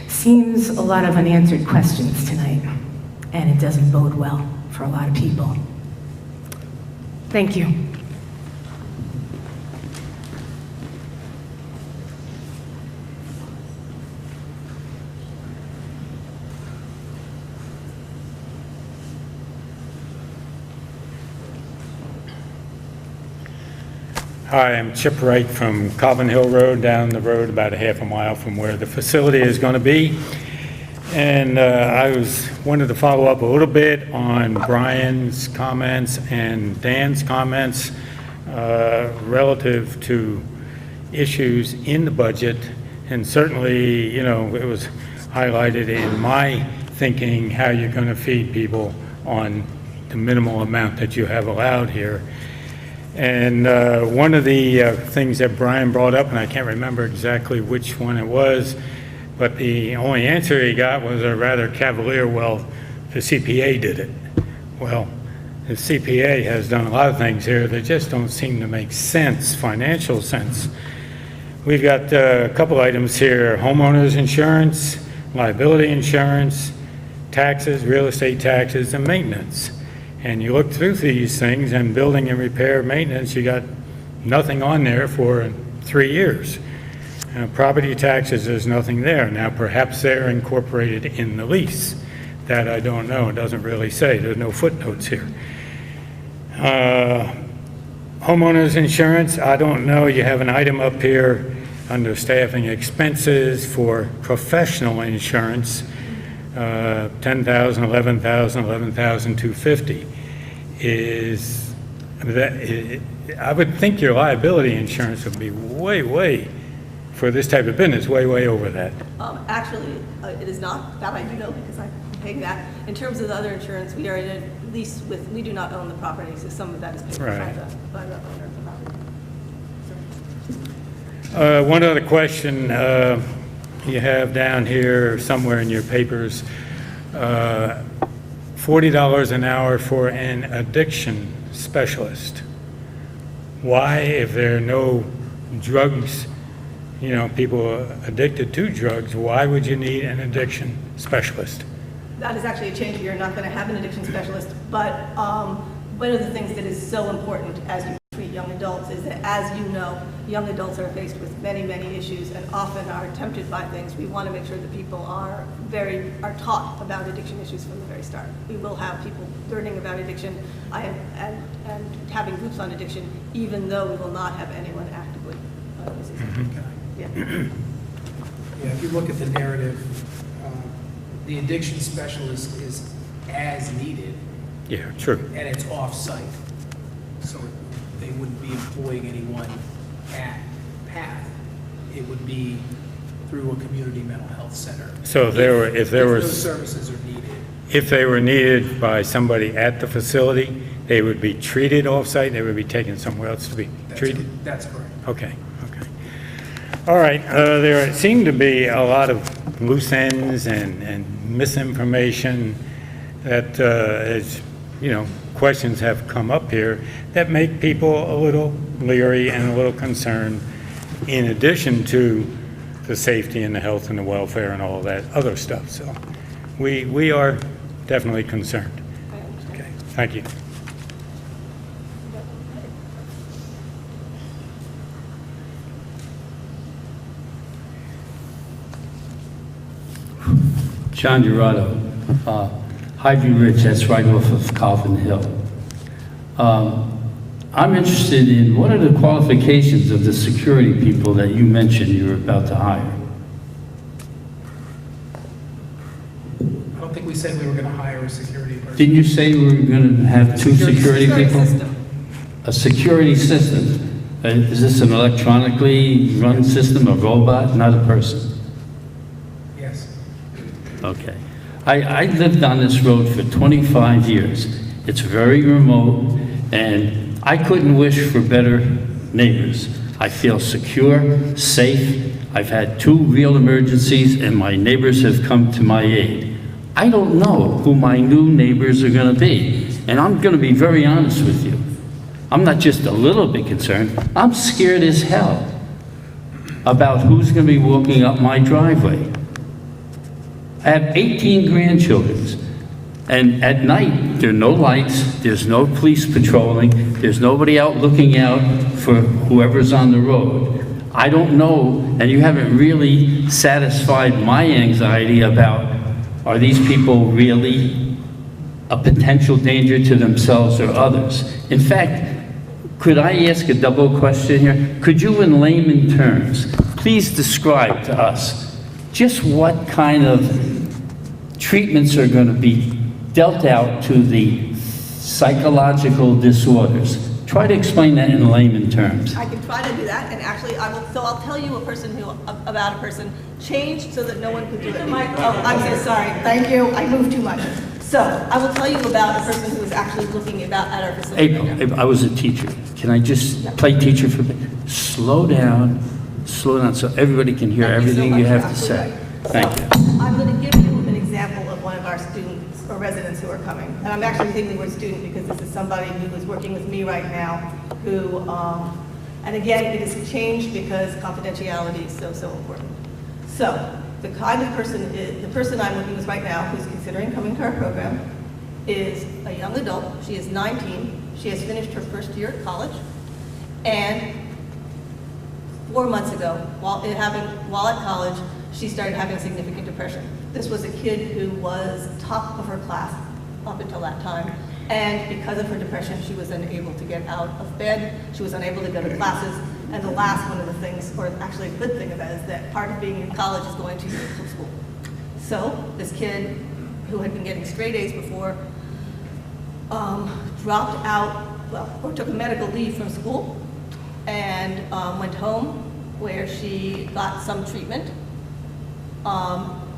S11: Seems a lot of unanswered questions tonight, and it doesn't bode well for a lot of people. Thank you.
S13: Hi, I'm Chip Wright from Calvin Hill Road, down the road about a half a mile from where the facility is going to be. And I wanted to follow up a little bit on Brian's comments and Dan's comments relative to issues in the budget. And certainly, it was highlighted in my thinking how you're going to feed people on the minimal amount that you have allowed here. And one of the things that Brian brought up, and I can't remember exactly which one it was, but the only answer he got was a rather cavalier, well, the CPA did it. Well, the CPA has done a lot of things here that just don't seem to make sense, financial sense. We've got a couple items here: homeowners insurance, liability insurance, taxes, real estate taxes, and maintenance. And you look through these things, and building and repair maintenance, you got nothing on there for 3 years. Property taxes, there's nothing there. Now, perhaps they're incorporated in the lease. That I don't know. It doesn't really say. There's no footnotes here. Homeowners insurance, I don't know. You have an item up here under staffing expenses for professional insurance. 10,000, 11,000, 11,250 is that. I would think your liability insurance would be way for this type of business, way over that.
S2: Actually, it is not. That I do know because I'm paying that. In terms of the other insurance, we are in a lease with, we do not own the property, so some of that is paid for
S13: Right.
S2: by the owner of the property.
S13: One other question you have down here somewhere in your papers, $40 an hour for an addiction specialist. Why, if there are no drugs, people are addicted to drugs, why would you need an addiction specialist?
S2: That is actually a change. We are not going to have an addiction specialist, but one of the things that is so important as you treat young adults is that, as you know, young adults are faced with many issues and often are tempted by things. We want to make sure that people are taught about addiction issues from the very start. We will have people learning about addiction and having groups on addiction, even though we will not have anyone actively using it. Yeah.
S3: Yeah, if you look at the narrative, the addiction specialist is as needed,
S13: Yeah, true.
S3: and it's off-site. So they wouldn't be employing anyone at PATH. it would be through a community mental health center.
S13: So if there were
S3: those services are needed.
S13: If they were needed by somebody at the facility, they would be treated off-site, they would be taken somewhere else to be treated?
S3: That's correct.
S13: Okay, okay. All right, there seem to be a lot of loose ends and misinformation that is, questions have come up here that make people a little leery and a little concerned, in addition to the safety and the health and the welfare and all that other stuff. So we are definitely concerned. Okay, thank you.
S14: John Gerardo, Highview Ridge, that's right off of Calvin Hill. I'm interested in what are the qualifications of the security people that you mentioned you were about to hire?
S3: I don't think we said we were going to hire a security person.
S14: Didn't you say we were going to have two security people?
S2: System.
S14: A security system. Is this an electronically run system, a robot, not a person?
S3: Yes.
S14: Okay. I lived on this road for 25 years. It's very remote, and I couldn't wish for better neighbors. I feel secure, safe. I've had 2 real emergencies, and my neighbors have come to my aid. I don't know who my new neighbors are going to be, and I'm going to be very honest with you. I'm not just a little bit concerned. I'm scared as hell about who's going to be walking up my driveway. I have 18 grandchildren, and at night, there are no lights, there's no police patrolling, there's nobody out looking out for whoever's on the road. I don't know, and you haven't really satisfied my anxiety about, are these people really a potential danger to themselves or others? In fact, could I ask a double question here? Could you, in layman terms, please describe to us just what kind of treatments are going to be dealt out to the psychological disorders? Try to explain that in layman terms.
S2: I can try to do that, and actually, I'll tell you about a person changed so that no one could do it. Oh, I'm so sorry. Thank you. I moved too much. So, I will tell you about a person who is actually looking at our facility.
S14: April, I was a teacher. Can I just play teacher for a bit? Slow down so everybody can hear everything you have to say. Thank you.
S2: I'm going to give you an example of one of our students or residents who are coming. And I'm actually thinking the word student because this is somebody who is working with me right now who, and again, it has changed because confidentiality is so important. So, the kind of person, the person I'm working with right now who's considering coming to our program is a young adult. She is 19. She has finished her first year at college. And 4 months ago, while at college, she started having significant depression. This was a kid who was top of her class up until that time. And because of her depression, she was unable to get out of bed. She was unable to go to classes. And the last one of the things, or actually a good thing about it, is that part of being in college is going to medical school. So this kid, who had been getting straight A's before, dropped out, or took a medical leave from school and went home where she got some treatment,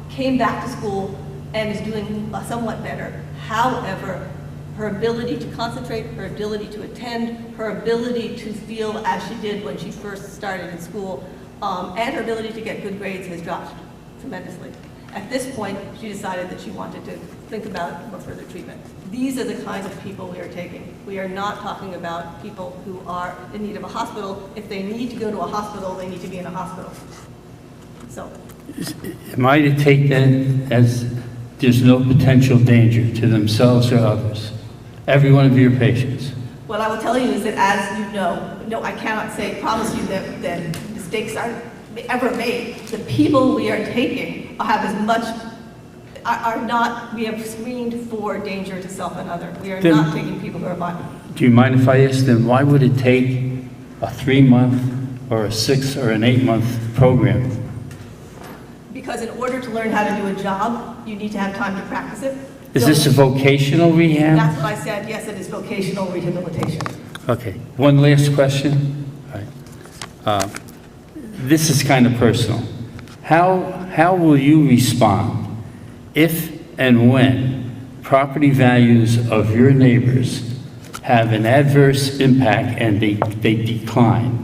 S2: came back to school and is doing somewhat better. However, her ability to concentrate, her ability to attend, her ability to feel as she did when she first started in school, and her ability to get good grades has dropped tremendously. At this point, she decided that she wanted to think about more further treatment. These are the kinds of people we are taking. We are not talking about people who are in need of a hospital. If they need to go to a hospital, they need to be in a hospital. So.
S14: Am I to take that as there's no potential danger to themselves or others? Every one of your patients.
S2: What I will tell you is that, as you know, no, I cannot promise you that mistakes are ever made. The people we are taking have we have screened for danger to self and other. We are not taking people who are violent.
S14: Do you mind if I ask them, why would it take a 3-month or a 6 or an 8-month program?
S2: Because in order to learn how to do a job, you need to have time to practice it.
S14: Is this a vocational rehab?
S2: That's what I said. Yes, it is vocational rehabilitation.
S14: Okay. One last question. All right. this is kind of personal. How will you respond if and when property values of your neighbors have an adverse impact and they decline?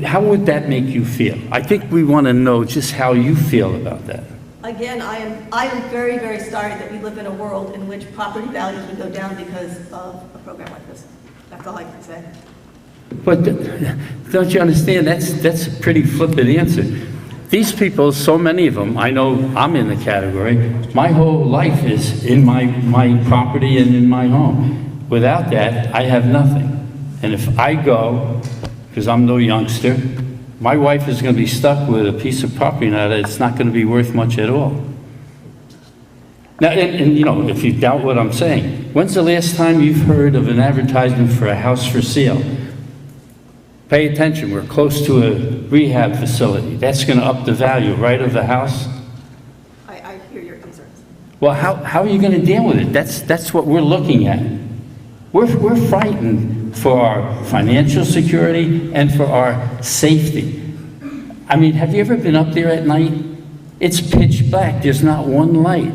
S14: How would that make you feel? I think we want to know just how you feel about that.
S2: Again, I am very, very sorry that we live in a world in which property values would go down because of a program like this. That's all I can say.
S14: But don't you understand, that's a pretty flippant answer. These people, so many of them, I know I'm in the category, my whole life is in my property and in my home. Without that, I have nothing. And if I go, because I'm no youngster, my wife is going to be stuck with a piece of property now that it's not going to be worth much at all. Now, and you know, if you doubt what I'm saying, when's the last time you've heard of an advertisement for a house for sale? Pay attention, we're close to a rehab facility. That's going to up the value, right, of the house?
S2: I hear your concerns.
S14: Well, how are you going to deal with it? That's what we're looking at. We're frightened for our financial security and for our safety. I mean, have you ever been up there at night? It's pitch black, there's not one light.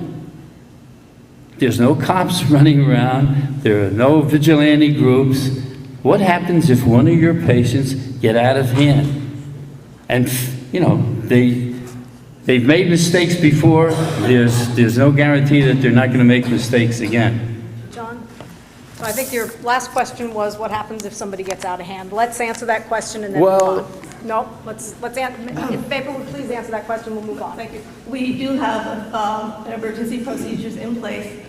S14: There's no cops running around, there are no vigilante groups. What happens if one of your patients get out of hand? And, you know, they've made mistakes before, there's no guarantee that they're not going to make mistakes again.
S1: John? So I think your last question was, what happens if somebody gets out of hand? Let's answer that question and then move on. No, let's if April would please answer that question, we'll move on.
S2: Thank you. We do have an emergency procedures in place.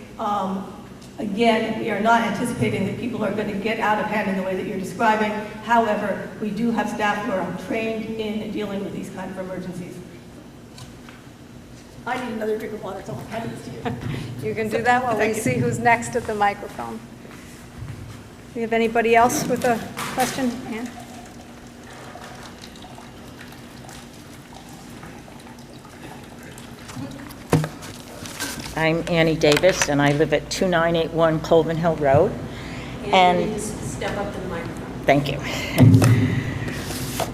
S2: Again, we are not anticipating that people are going to get out of hand in the way that you're describing. However, we do have staff who are trained in dealing with these kind of emergencies. I need another drink of water, so I'll hand this to you.
S1: You can do that while we see who's next at the microphone. Do you have anybody else with a question? Ann?
S15: I'm Annie Davis, and I live at 2981 Colvin Hill Road. And
S16: just step up to the microphone.
S15: thank you.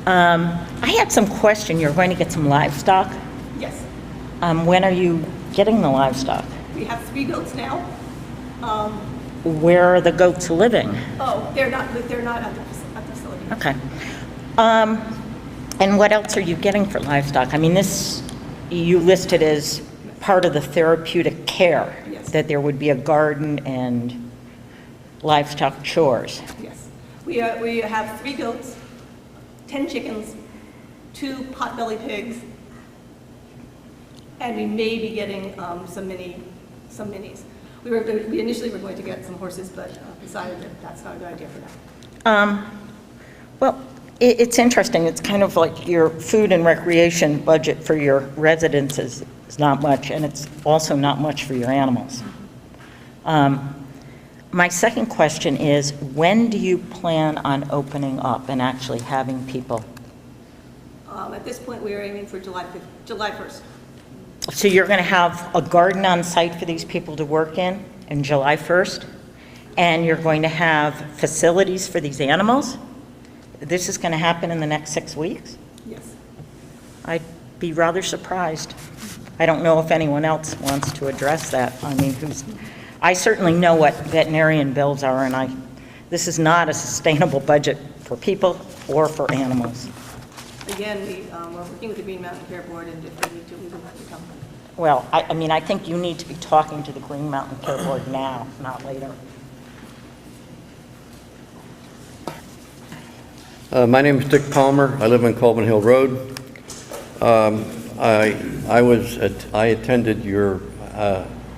S15: I had some question. You're going to get some livestock?
S2: Yes.
S15: When are you getting the livestock?
S2: We have 3 goats now.
S15: Where are the goats living?
S2: Oh, they're not at the facility.
S15: Okay. And what else are you getting for livestock? I mean, this, you listed as part of the therapeutic care,
S2: Yes.
S15: that there would be a garden and livestock chores.
S2: Yes. We have 3 goats, 10 chickens, 2 pot-bellied pigs, and we may be getting some minis. We initially were going to get some horses, but decided that that's not a good idea for now.
S15: Well, it's interesting. It's kind of like your food and recreation budget for your residents is not much, and it's also not much for your animals. My second question is, when do you plan on opening up and actually having people?
S2: At this point, we are aiming for July 1st.
S15: So you're going to have a garden on site for these people to work in July 1st? And you're going to have facilities for these animals? This is going to happen in the next 6 weeks?
S2: Yes.
S15: I'd be rather surprised. I don't know if anyone else wants to address that. I mean, I certainly know what veterinarian bills are, and this is not a sustainable budget for people or for animals.
S2: Again, we're working with the Green Mountain Care Board, and if we need to, we will have to come.
S15: Well, I mean, I think you need to be talking to the Green Mountain Care Board now, not later.
S17: My name is Dick Palmer. I live on Colvin Hill Road. I attended your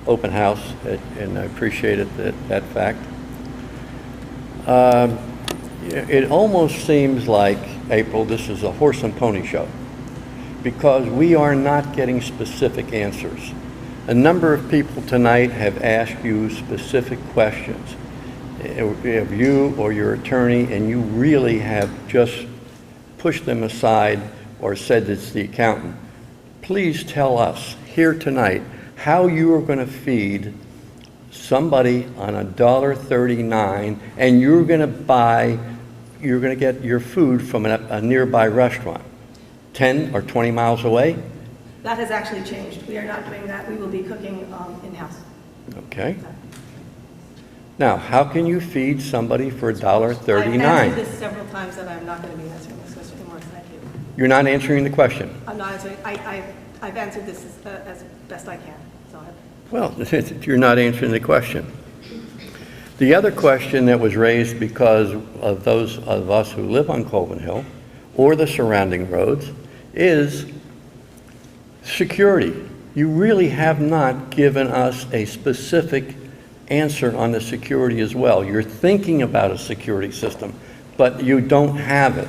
S17: open house, and I appreciated that fact. It almost seems like, April, this is a horse and pony show, because we are not getting specific answers. A number of people tonight have asked you specific questions of you or your attorney, and you really have just pushed them aside or said it's the accountant. Please tell us here tonight how you are going to feed somebody on $1.39, and you're going to get your food from a nearby restaurant. 10 or 20 miles away?
S2: That has actually changed. We are not doing that. We will be cooking in-house.
S17: Okay. Now, how can you feed somebody for
S2: I've answered
S17: $1.39?
S2: this several times, and I'm not going to be answering this question anymore. Thank you.
S17: You're not answering the question.
S2: I'm not answering. I've answered this as best I can. So
S17: Well, you're not answering the question. The other question that was raised because of those of us who live on Colvin Hill or the surrounding roads is security. You really have not given us a specific answer on the security as well. You're thinking about a security system, but you don't have it.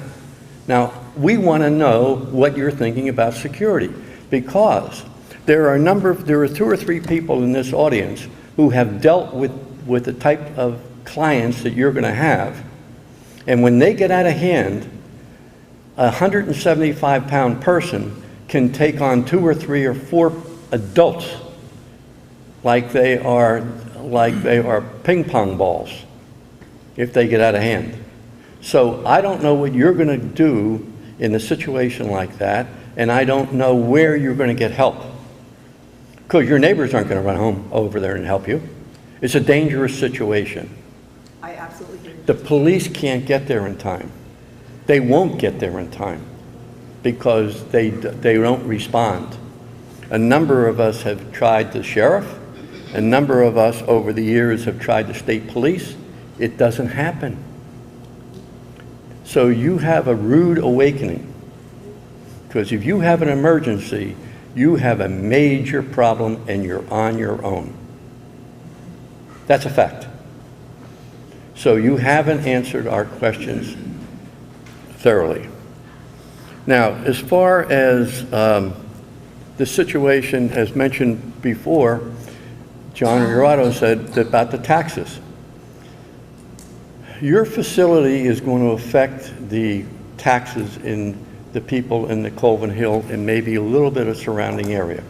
S17: Now, we want to know what you're thinking about security, because there are 2 or 3 people in this audience who have dealt with the type of clients that you're going to have, and when they get out of hand, a 175-pound person can take on 2 or 3 or 4 adults like they are ping pong balls if they get out of hand. So I don't know what you're going to do in a situation like that, and I don't know where you're going to get help, because your neighbors aren't going to run home over there and help you. It's a dangerous situation.
S2: I absolutely agree.
S17: The police can't get there in time. They won't get there in time because they don't respond. A number of us have tried the sheriff. A number of us over the years have tried the state police. It doesn't happen. So you have a rude awakening, because if you have an emergency, you have a major problem and you're on your own. That's a fact. So you haven't answered our questions thoroughly. Now, as far as the situation, as mentioned before, John Murato said about the taxes. Your facility is going to affect the taxes in the people in the Colvin Hill and maybe a little bit of surrounding area.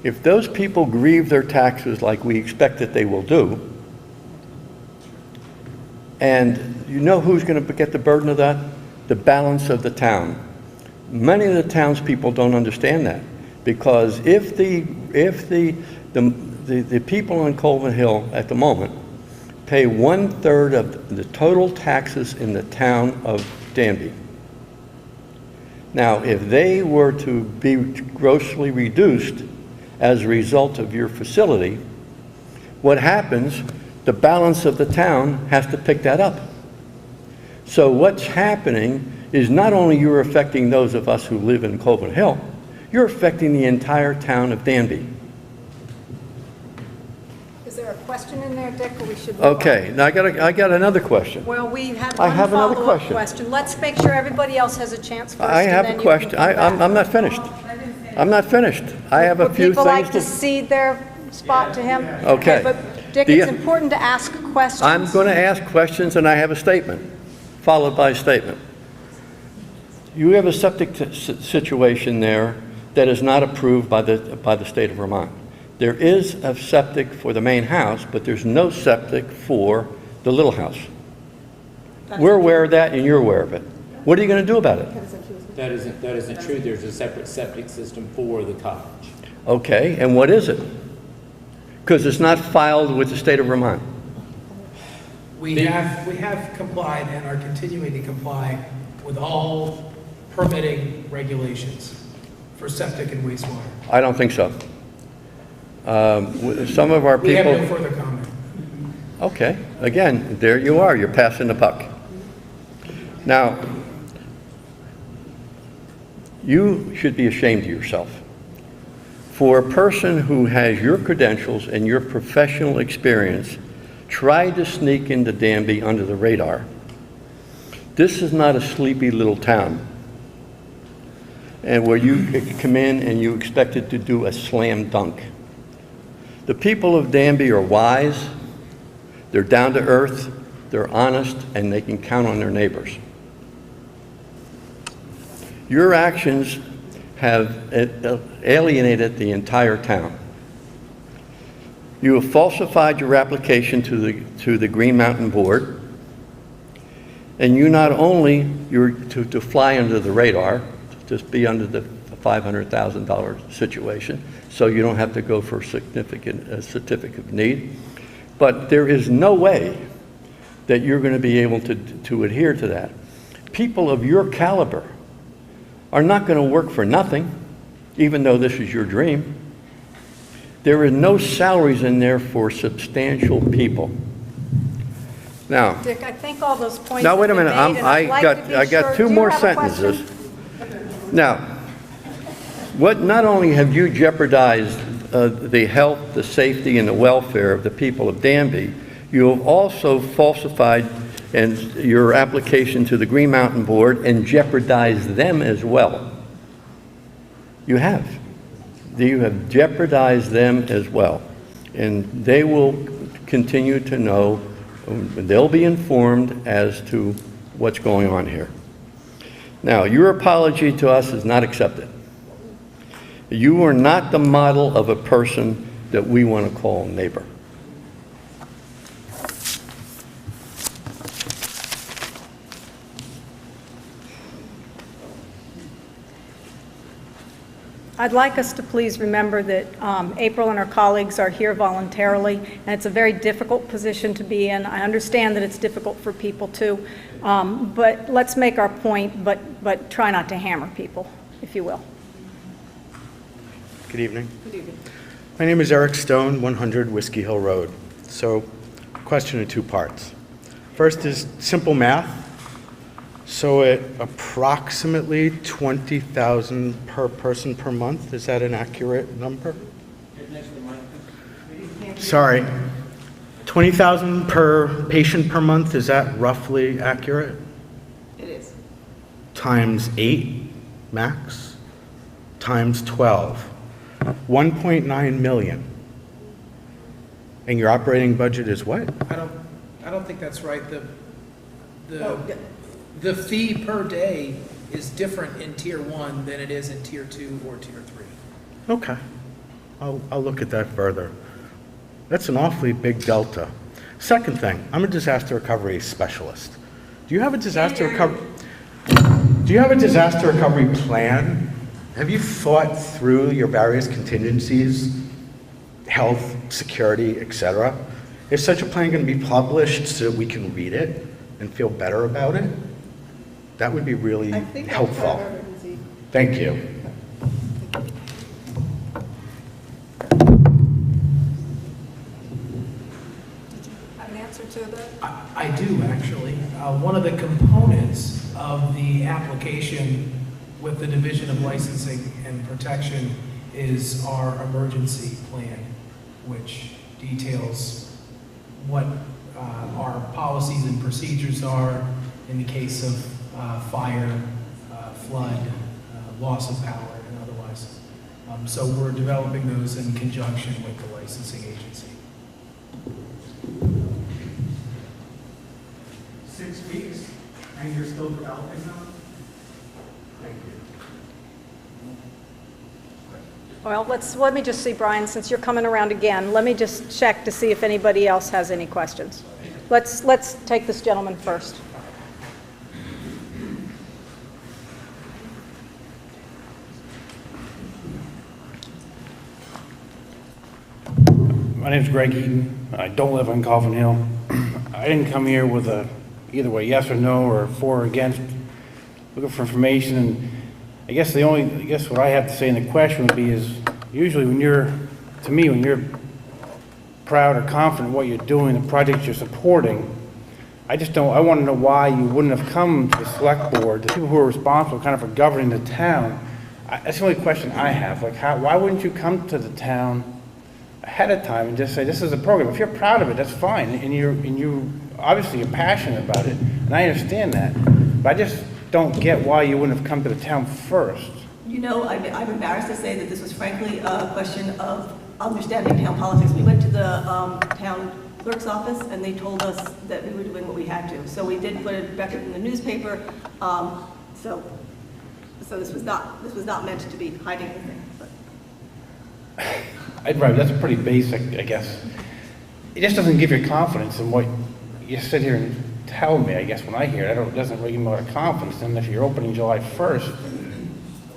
S17: If those people grieve their taxes like we expect that they will do, and you know who's going to get the burden of that? The balance of the town. Many of the townspeople don't understand that, because if the people in Colvin Hill at the moment pay 1/3 of the total taxes in the town of Danby. Now, if they were to be grossly reduced as a result of your facility, what happens? The balance of the town has to pick that up. So what's happening is not only you're affecting those of us who live in Colvin Hill, you're affecting the entire town of Danby.
S1: Is there a question in there, Dick, or we should move on?
S17: Okay, now I got another question.
S1: Well, we have
S17: I
S1: one
S17: have another
S1: follow-up
S17: question.
S1: question. Let's make sure everybody else has a chance first.
S17: I have
S1: and
S17: a
S1: then you
S17: question.
S1: can come back.
S17: I'm not finished. I'm not finished. I have a
S1: Would
S17: few
S1: people like to
S17: things
S1: cede their spot to him?
S17: Okay.
S1: But Dick,
S17: The-
S1: it's important to ask questions.
S17: I'm going to ask questions, and I have a statement, followed by a statement. You have a septic situation there that is not approved by the state of Vermont. There is a septic for the main house, but there's no septic for the little house. We're aware of that, and you're aware of it. What are you going to do about it?
S18: That isn't true. There's a separate septic system for the cottage.
S17: Okay, and what is it? Because it's not filed with the state of Vermont.
S3: We have complied and are continuing to comply with all permitting regulations for septic and wastewater.
S17: I don't think so. Some of our
S3: We have no
S17: people...
S3: further comment.
S17: Okay, again, there you are, you're passing the buck. Now, you should be ashamed of yourself. For a person who has your credentials and your professional experience tried to sneak into Danby under the radar, this is not a sleepy little town and where you come in and you expected to do a slam dunk. The people of Danby are wise, they're down to earth, they're honest, and they can count on their neighbors. Your actions have alienated the entire town. You have falsified your application to the Green Mountain Board, and you not only, you're to fly under the radar, to be under the $500,000 situation, so you don't have to go for a certificate of need. But there is no way that you're going to be able to adhere to that. People of your caliber are not going to work for nothing, even though this is your dream. There are no salaries in there for substantial people. Now,
S1: Dick, I think all those points
S17: now wait a
S1: have been
S17: minute.
S1: made, and I'd like to be
S17: I got
S1: sure-
S17: two
S1: do you
S17: more
S1: have a question?
S17: sentences. Now, what not only have you jeopardized the health, the safety, and the welfare of the people of Danby, you have also falsified your application to the Green Mountain Board and jeopardized them as well. You have. You have jeopardized them as well. And they will continue to know, they'll be informed as to what's going on here. Now, your apology to us is not accepted. You are not the model of a person that we want to call neighbor.
S1: I'd like us to please remember that April and her colleagues are here voluntarily, and it's a very difficult position to be in. I understand that it's difficult for people too, but let's make our point, but try not to hammer people, if you will.
S19: Good evening. Good evening. My name is Eric Stone, 100 Whiskey Hill Road. So, question in two parts. First is simple math. So at approximately 20,000 per person per month, is that an accurate number? Sorry. 20,000 per patient per month, is that roughly accurate?
S2: It is.
S19: Times 8 max, times 12. 1.9 million. And your operating budget is what?
S3: I don't think that's right. The fee per day is different in Tier 1 than it is in Tier 2 or Tier 3.
S19: Okay. I'll look at that further. That's an awfully big delta. Second thing, I'm a disaster recovery specialist. Do you have a disaster recovery plan? Have you thought through your various contingencies, health, security, etc.? Is such a plan going to be published so that we can read it and feel better about it? That would be really helpful. Thank you.
S1: Have an answer to that?
S3: I do, actually. One of the components of the application with the Division of Licensing and Protection is our emergency plan, which details what our policies and procedures are in the case of fire, flood, loss of power, and otherwise. So we're developing those in conjunction with the licensing agency.
S8: 6 weeks, and you're still developing them? Thank you.
S1: Well, let me just see, Brian, since you're coming around again, let me just check to see if anybody else has any questions. Let's take this gentleman first.
S13: My name's Greg Eaton. I don't live on Coffin Hill. I didn't come here with either way, yes or no, or for or against, looking for information. And I guess what I have to say in the question would be is, usually when you're proud or confident in what you're doing, the projects you're supporting, I want to know why you wouldn't have come to the select board, the people who are responsible kind of for governing the town. That's the only question I have. Like, why wouldn't you come to the town ahead of time and just say, this is a program? If you're proud of it, that's fine, and you obviously you're passionate about it, and I understand that, but I just don't get why you wouldn't have come to the town first.
S2: You know, I'm embarrassed to say that this was frankly a question of understanding town politics. We went to the town clerk's office, and they told us that we were doing what we had to. So we did put a record in the newspaper. So this was not meant to be hiding anything. But.
S13: Right, that's pretty basic, I guess. It just doesn't give you confidence in what you sit here and tell me, I guess, when I hear it. It doesn't really give me a lot of confidence. And if you're opening July 1st,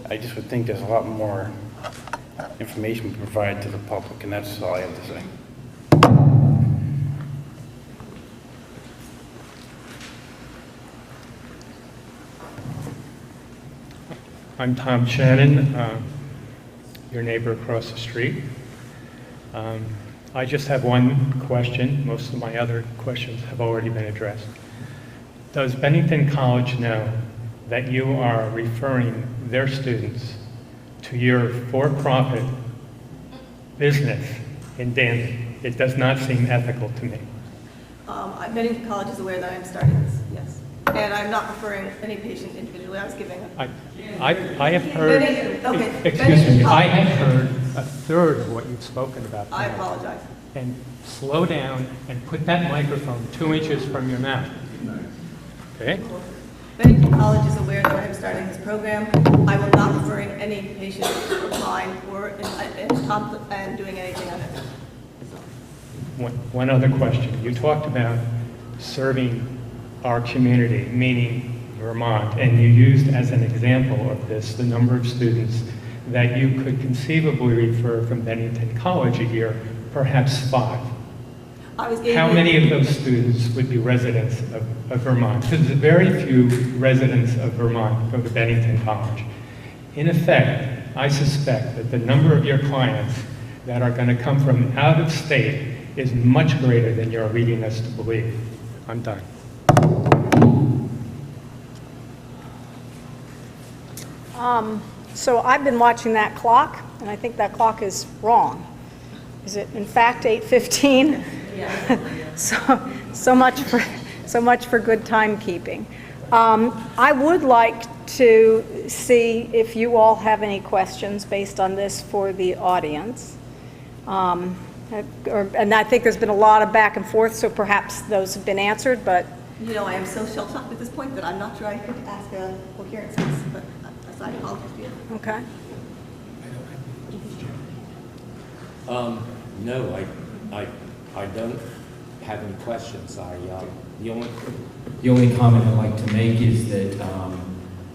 S13: I just would think there's a lot more information provided to the public, and that's all I have to say.
S20: I'm Tom Shannon, your neighbor across the street. I just have one question. Most of my other questions have already been addressed. Does Bennington College know that you are referring their students to your for-profit business in Danby? It does not seem ethical to me.
S2: Bennington College is aware that I'm starting this, yes. And I'm not referring any patient individually. I was giving
S20: I have heard, excuse me, I have heard a third of what you've spoken about tonight.
S2: I apologize.
S20: And slow down and put that microphone 2 inches from your mouth. Okay?
S2: Bennington College is aware that I'm starting this program. I will not referring any patient of mine or and doing anything on it.
S20: One other question. You talked about serving our community, meaning Vermont, and you used as an example of this the number of students that you could conceivably refer from Bennington College a year, perhaps 5. How many of those students would be residents of Vermont? Because very few residents of Vermont go to Bennington College. In effect, I suspect that the number of your clients that are going to come from out of state is much greater than you're leading us to believe. I'm done.
S1: So I've been watching that clock, and I think that clock is wrong. Is it in fact 8:15? So much for good timekeeping. I would like to see if you all have any questions based on this for the audience. And I think there's been a lot of back and forth, so perhaps those have been answered, but...
S2: You know, I am so shell-shocked at this point that I'm not sure I could ask a coherent piece, but I apologize to you.
S1: Okay.
S18: No, I don't have any questions. The only comment I'd like to make is that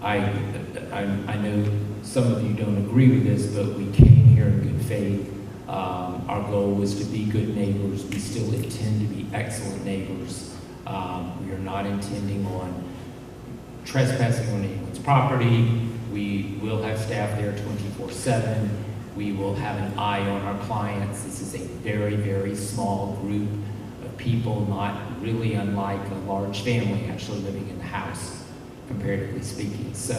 S18: I know some of you don't agree with this, but we came here in good faith. Our goal was to be good neighbors. We still intend to be excellent neighbors. We are not intending on trespassing on anyone's property. We will have staff there 24/7. We will have an eye on our clients. This is a very, very small group of people, not really unlike a large family actually living in the house, comparatively speaking. So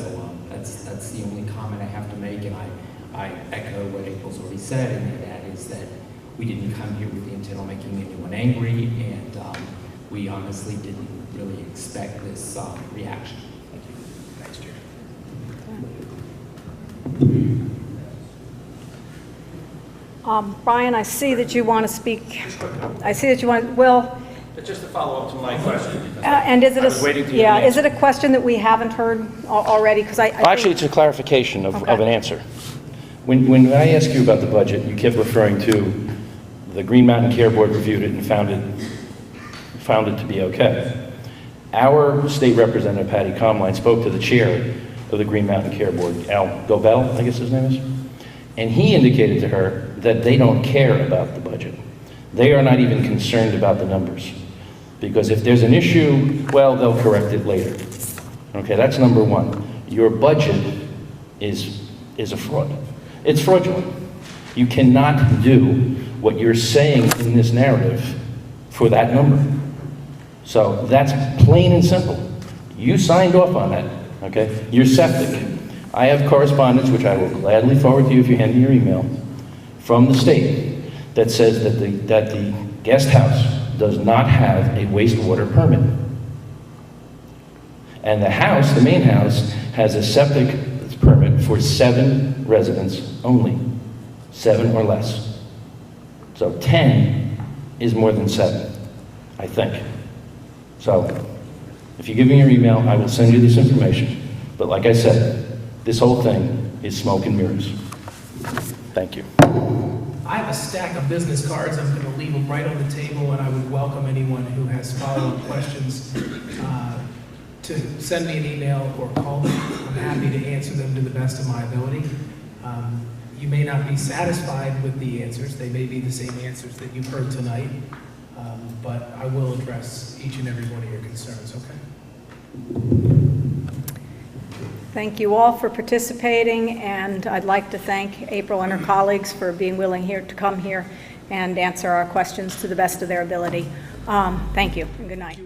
S18: that's the only comment I have to make, and I echo what April's already said, and that is that we didn't come here with the intent on making anyone angry, and we honestly didn't really expect this reaction. Thank you. Thanks, Jerry.
S1: Brian, I see that you want to speak. I see that you want, well...
S4: But just to follow up to my question.
S1: And is it
S4: is
S1: it a question that we haven't heard already? Because
S4: Actually, it's a clarification of an answer. When I asked you about the budget, you kept referring to the Green Mountain Care Board reviewed it and found it to be okay. Our state representative, Patty Comline, spoke to the chair of the Green Mountain Care Board, Al Gobel, I guess his name is, and he indicated to her that they don't care about the budget. They are not even concerned about the numbers. Because if there's an issue, well, they'll correct it later. Okay, that's number one. Your budget is a fraud. It's fraudulent. You cannot do what you're saying in this narrative for that number. So that's plain and simple. You signed off on that, okay? You're septic. I have correspondence, which I will gladly forward to you if you hand me your email, from the state that says that the guest house does not have a wastewater permit. And the house, the main house, has a septic permit for 7 residents only, 7 or less. So 10 is more than 7, I think. So if you give me your email, I will send you this information. But like I said, this whole thing is smoke and mirrors. Thank you.
S3: I have a stack of business cards. I'm going to leave them right on the table, and I would welcome anyone who has follow-up questions. to send me an email or call me. I'm happy to answer them to the best of my ability. You may not be satisfied with the answers. They may be the same answers that you've heard tonight, but I will address each and every one of your concerns, okay?
S1: Thank you all for participating, and I'd like to thank April and her colleagues for being willing to come here and answer our questions to the best of their ability. Thank you, and good night.